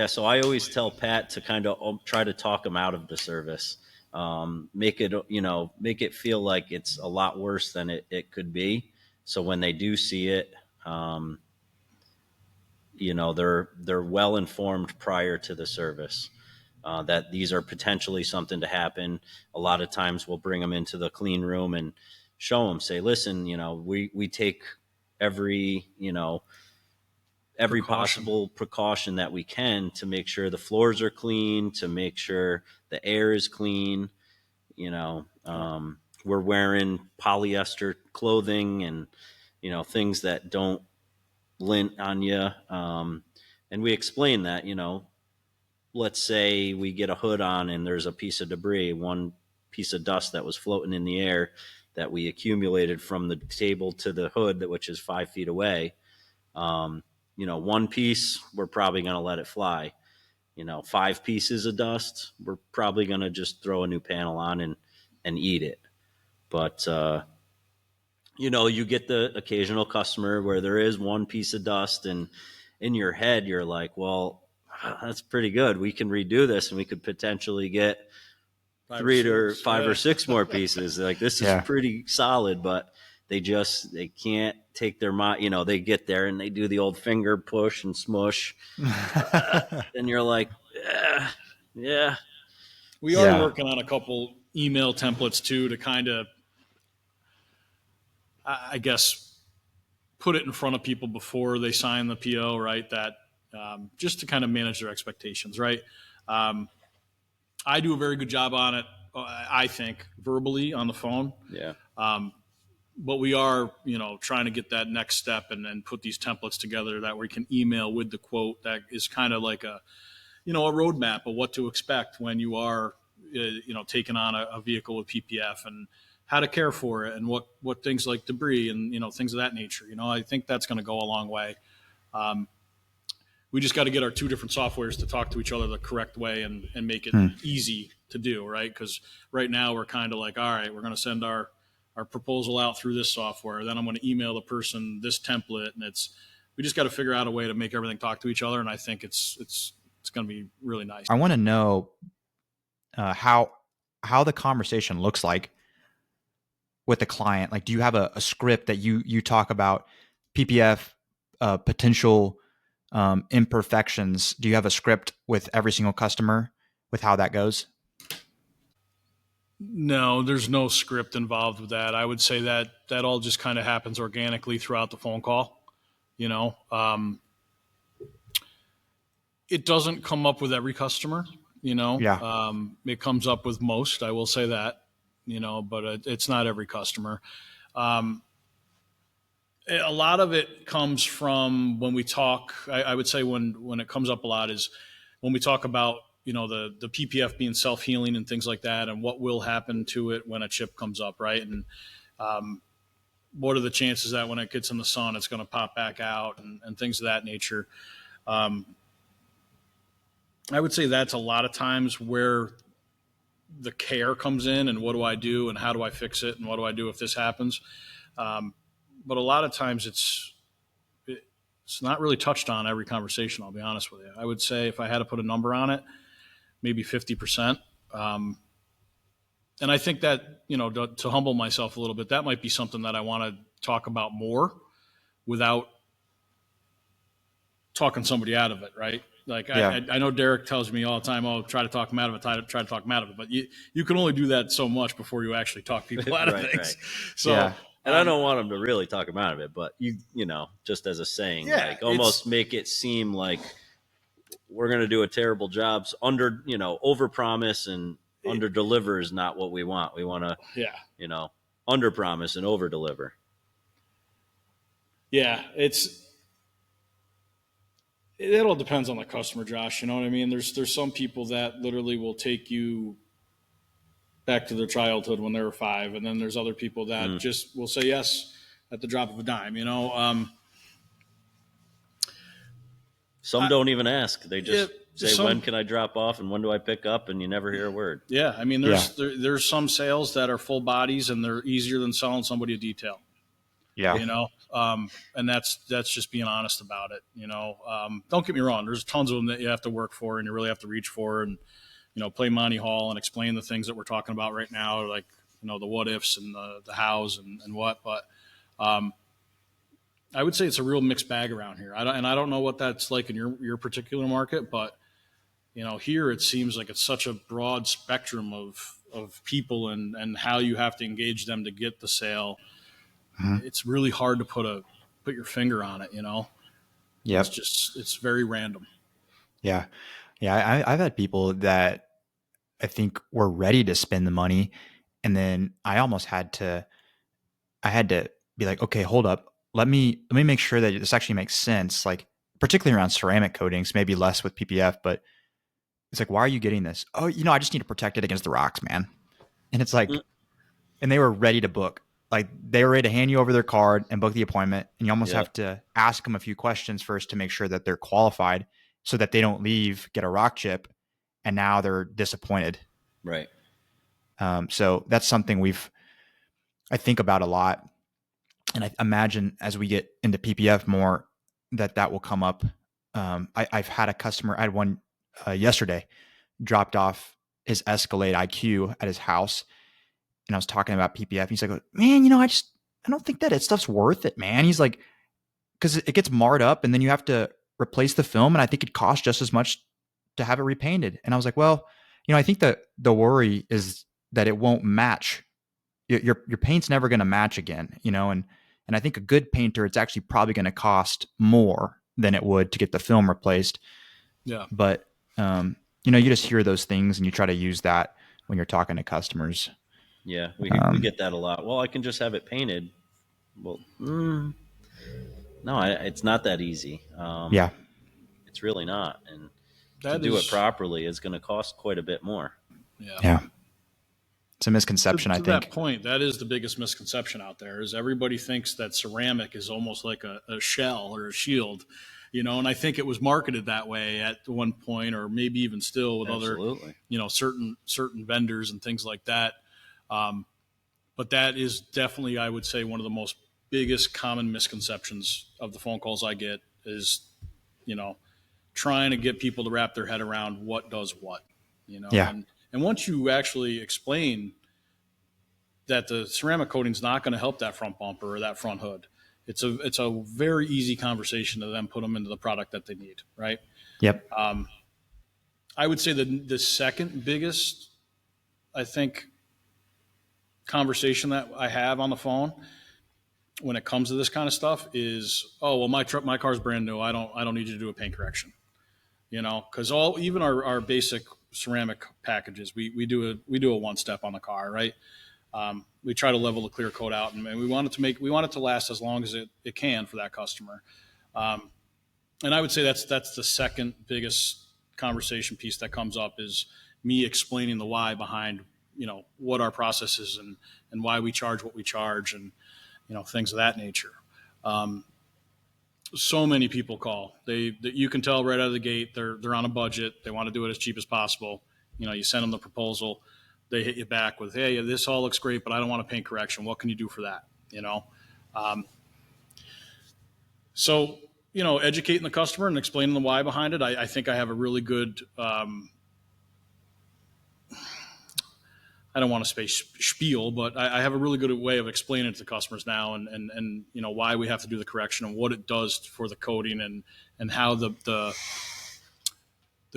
So I always tell Pat to kind of try to talk him out of the service. Make it feel like it's a lot worse than it could be. So when they do see it, they're well informed prior to the service. That these are potentially something to happen. A lot of times we'll bring them into the clean room and show them, say, listen, we take every possible precaution that we can to make sure the floors are clean, to make sure the air is clean. We're wearing polyester clothing and, things that don't lint on you. And we explain that, let's say we get a hood on and there's a piece of debris, one piece of dust that was floating in the air that we accumulated from the table to the hood, which is 5 feet away. One piece, we're probably going to let it fly. 5 pieces of dust, we're probably going to just throw a new panel on and eat it. But, you get the occasional customer where there is one piece of dust, and in your head, you're like, well, that's pretty good. We can redo this and we could potentially get 5 or 6 more pieces. Like, this is pretty solid, but they can't take their mind. They get there and they do the old finger push and smush. And you're like, yeah. We are working on a couple email templates too, to kind of, I guess, put it in front of people before they sign the PO, right? That just to kind of manage their expectations, right? I do a very good job on it, I think, verbally on the phone. Yeah. But we are, trying to get that next step and then put these templates together that we can email with the quote that is kind of like a roadmap of what to expect when you are, taking on a vehicle with PPF, and how to care for it and what things like debris and, things of that nature. I think that's going to go a long way. We just got to get our two different softwares to talk to each other the correct way and make it easy to do, right? Because right now we're kind of like, all right, we're going to send our proposal out through this software. Then I'm going to email the person this template, and we just got to figure out a way to make everything talk to each other. And I think it's going to be really nice. I want to know how the conversation looks like with the client. Like, do you have a script that you talk about PPF potential imperfections? Do you have a script with every single customer with how that goes? No, there's no script involved with that. I would say that all just kind of happens organically throughout the phone call. It doesn't come up with every customer, Yeah. It comes up with most, I will say that, but it's not every customer. A lot of it comes from when we talk. I would say when it comes up a lot is when we talk about the PPF being self-healing and things like that, and what will happen to it when a chip comes up, right? And what are the chances that when it gets in the sun it's going to pop back out and things of that nature. I would say that's a lot of times where the care comes in, and what do I do and how do I fix it and what do I do if this happens. But a lot of times it's not really touched on every conversation, I'll be honest with you. I would say if I had to put a number on it, maybe 50%. And I think that, to humble myself a little bit, that might be something that I want to talk about more without talking somebody out of it, right? Like yeah. I know Derek tells me all the time, "Oh, try to talk them out of it, try to talk them out of it." But you can only do that so much before you actually talk people out of things. Right. So, yeah. And I don't want them to really talk them out of it, but just as a saying, like almost make it seem like we're going to do a terrible job. Over promise and under deliver is not what we want. We want to, under promise and over deliver. Yeah, it all depends on the customer, Josh. You know what I mean? There's some people that literally will take you back to their childhood when they were 5, and then there's other people that just will say yes at the drop of a dime. Some don't even ask; they just say, "When can I drop off?" and "When do I pick up?" and you never hear a word. Yeah, I mean, there's some sales that are full bodies, and they're easier than selling somebody a detail. Yeah. And that's just being honest about it. Don't get me wrong. There's tons of them that you have to work for and you really have to reach for and, play Monty Hall and explain the things that we're talking about right now, like, the what ifs and the hows and what, but, I would say it's a real mixed bag around here. I don't know what that's like in your particular market, but, here it seems like it's such a broad spectrum of people and how you have to engage them to get the sale. It's really hard to put your finger on it, Yeah. It's very random. Yeah. Yeah. I've had people that I think were ready to spend the money. And then I almost had to be like, okay, hold up. Let me make sure that this actually makes sense. Like particularly around ceramic coatings, maybe less with PPF, but it's like, why are you getting this? Oh, I just need to protect it against the rocks, man. And it's like, and they were ready to book. Like they were ready to hand you over their card and book the appointment. And you almost have to ask them a few questions first to make sure that they're qualified so that they don't leave, get a rock chip, and now they're disappointed. Right. So that's something I think about a lot. And I imagine as we get into PPF more, that will come up. I've had a customer, I had one yesterday, dropped off his Escalade IQ at his house. And I was talking about PPF. He's like, man, I don't think that stuff's worth it, man. He's like, because it gets marred up and then you have to replace the film. And I think it costs just as much to have it repainted. And I was like, well, I think that the worry is that it won't match. Your paint's never going to match again, and I think a good painter, it's actually probably going to cost more than it would to get the film replaced. Yeah. But, you just hear those things and you try to use that when you're talking to customers. Yeah, we get that a lot. Well, I can just have it painted. Well, no, it's not that easy. Yeah. It's really not. And to do it properly is going to cost quite a bit more. Yeah. It's a misconception, I To think. that point, that is the biggest misconception out there. Is everybody thinks that ceramic is almost like a shell or a shield, and I think it was marketed that way at one point, or maybe even still with Absolutely. other, certain vendors and things like that. But that is definitely, I would say, one of the most biggest common misconceptions of the phone calls I get is, trying to get people to wrap their head around what does what, Yeah. and once you actually explain that the ceramic coating is not going to help that front bumper or that front hood, it's a very easy conversation to then put them into the product that they need, right? Yep. I would say the second biggest, I think, conversation that I have on the phone when it comes to this kind of stuff is, oh, well, my car's brand new. I don't need you to do a paint correction, because even our basic ceramic packages, we do a one step on the car, right? We try to level the clear coat out, and we want it to last as long as it can for that customer. And I would say that's the second biggest conversation piece that comes up is me explaining the why behind, what our process is and why we charge what we charge and, things of that nature. So many people call. You can tell right out of the gate they're on a budget. They want to do it as cheap as possible. You send them the proposal. They hit you back with, hey, this all looks great, but I don't want a paint correction. What can you do for that? So, educating the customer and explaining the why behind it. I think I have a really good, I don't want to say spiel, but I have a really good way of explaining it to customers now and why we have to do the correction and what it does for the coating and how the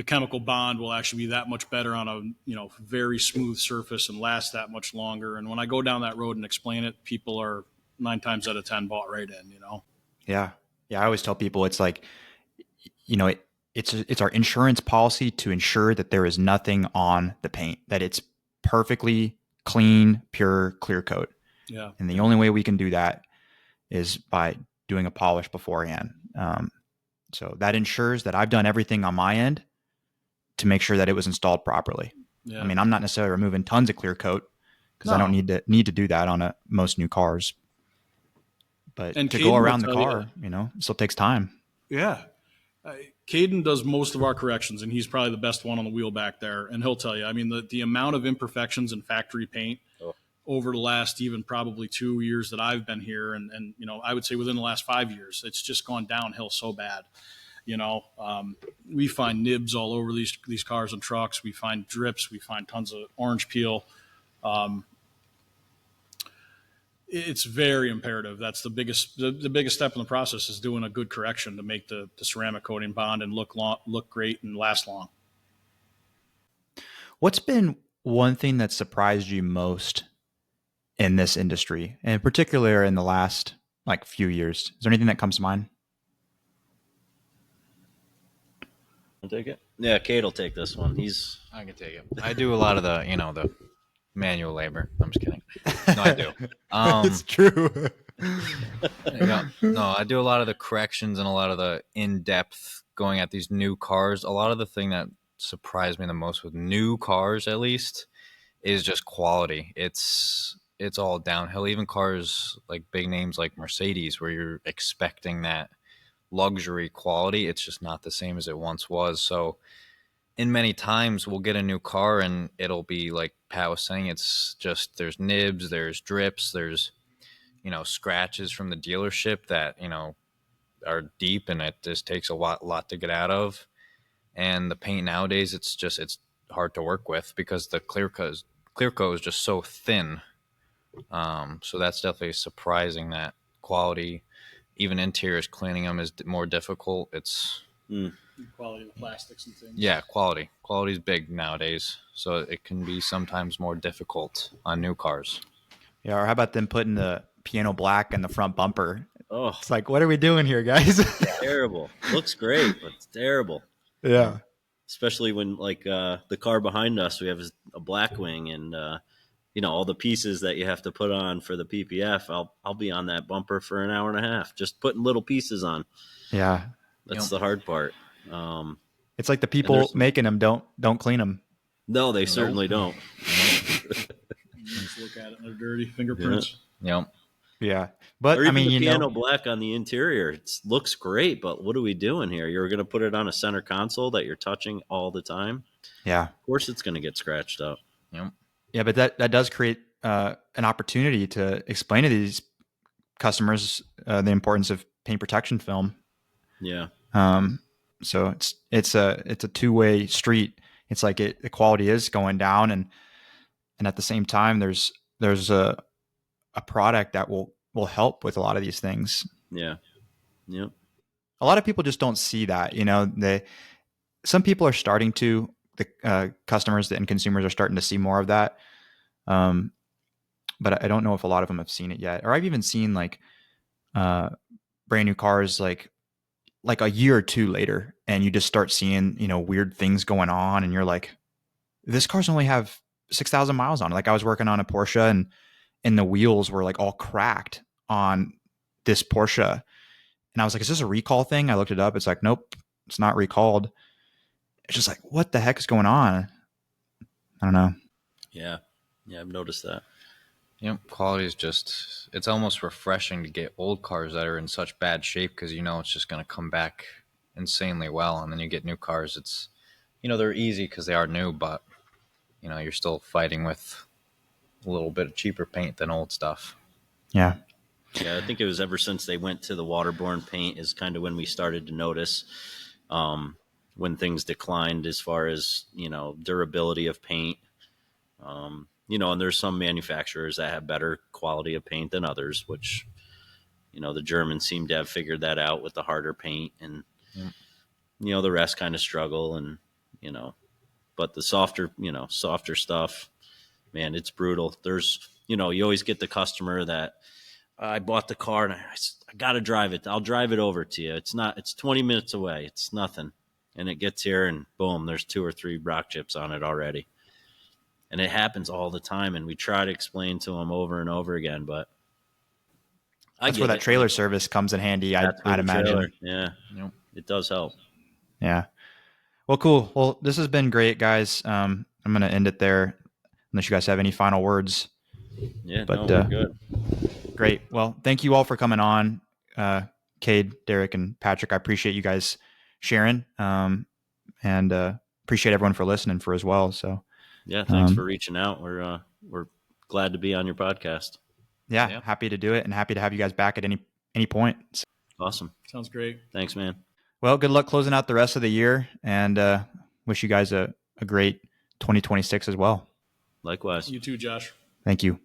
chemical bond will actually be that much better on a very smooth surface and last that much longer. And when I go down that road and explain it, people are 9 times out of 10 bought right in. Yeah. I always tell people it's like, it's our insurance policy to ensure that there is nothing on the paint, that it's perfectly clean, pure, clear coat. Yeah. And the only way we can do that is by doing a polish beforehand. So that ensures that I've done everything on my end to make sure that it was installed properly. Yeah. I mean, I'm not necessarily removing tons of clear coat because I don't need to do that on most new cars. But to go around the car, it still takes time. Yeah. Caden does most of our corrections, and he's probably the best one on the wheel back there. And he'll tell you, I mean, the amount of imperfections in factory paint over the last even probably 2 years that I've been here, and I would say within the last 5 years, it's just gone downhill so bad. We find nibs all over these cars and trucks. We find drips. We find tons of orange peel. It's very imperative. That's the biggest step in the process is doing a good correction to make the ceramic coating bond and look great and last long. What's been one thing that surprised you most in this industry, and in particular in the last few years? Is there anything that comes to mind? I'll take it. Yeah, Kate will take this one. I can take it. I do a lot of the manual labor. I'm just kidding. No, I do. It's true. No, I do a lot of the corrections and a lot of the in-depth going at these new cars. A lot of the thing that surprised me the most with new cars, at least, is just quality. It's all downhill. Even cars like big names like Mercedes, where you're expecting that luxury quality, it's just not the same as it once was. So in many times we'll get a new car and it'll be like Pat was saying, it's just there's nibs, there's drips, there's scratches from the dealership that are deep, and it just takes a lot to get out of. And the paint nowadays, it's hard to work with because the clear coat is just so thin. So that's definitely surprising that quality, even interiors cleaning them is more difficult. It's quality of the plastics and things. Yeah, quality is big nowadays, so it can be sometimes more difficult on new cars. Yeah, or how about them putting the piano black in the front bumper? Oh, it's like, what are we doing here, guys? Terrible. Looks great, but it's terrible. Yeah. Especially when the car behind us, we have a Blackwing, and all the pieces that you have to put on for the PPF. I'll be on that bumper for an hour and a half, just putting little pieces on. Yeah. That's the hard part. It's like the people making them don't clean them. No, they certainly don't. just look at it and they're dirty fingerprints. Yep. Yeah. But Or I even mean, the you piano know, black on the interior. It looks great, but what are we doing here? You're going to put it on a center console that you're touching all the time? yeah. Of course it's going to get scratched up. Yep. Yeah, but that does create an opportunity to explain to these customers the importance of paint protection film. Yeah. So it's a two-way street. It's like the quality is going down, and at the same time, there's a product that will help with a lot of these things. Yeah. Yep. A lot of people just don't see that. You know, some people are starting to. The customers and consumers are starting to see more of that. But I don't know if a lot of them have seen it yet. Or I've even seen like brand new cars like a year or two later, and you just start seeing, you know, weird things going on, and you're like, this car's only have 6,000 miles on it. Like I was working on a Porsche, and the wheels were like all cracked on this Porsche. And I was like, is this a recall thing? I looked it up. It's like, nope, it's not recalled. It's just like, what the heck is going on? I don't know. Yeah. Yeah, I've noticed that. Yep. Quality is it's almost refreshing to get old cars that are in such bad shape because you know it's just going to come back insanely well. And then you get new cars. It's, you know, they're easy because they are new, but, you know, you're still fighting with a little bit of cheaper paint than old stuff. Yeah. Yeah, I think it was ever since they went to the waterborne paint is kind of when we started to notice when things declined as far as, you know, durability of paint. You know, and there's some manufacturers that have better quality of paint than others, which, you know, the Germans seem to have figured that out with the harder paint, and, you know, the rest kind of struggle, and, you know, but the softer stuff, man, it's brutal. There's, you know, you always get the customer that I bought the car and I got to drive it. I'll drive it over to you. It's 20 minutes away. It's nothing. And it gets here and boom, there's 2 or 3 rock chips on it already. And it happens all the time. And we try to explain to them over and over again, but That's where that trailer service comes in handy, I'd imagine. Yeah. Yep. It does help. Yeah. Well, cool. Well, this has been great, guys. I'm going to end it there unless you guys have any final words. Yeah, But, no, we're good. Great. Well, thank you all for coming on, Cade, Derek, and Patrick. I appreciate you guys sharing, and appreciate everyone for listening as well. So, yeah, thanks for reaching out. We're glad to be on your podcast. Yeah, happy to do it, and happy to have you guys back at any point. So, awesome. Sounds great. Thanks, man. Well, good luck closing out the rest of the year, and wish you guys a great 2026 as well. Likewise. You too, Josh. Thank you.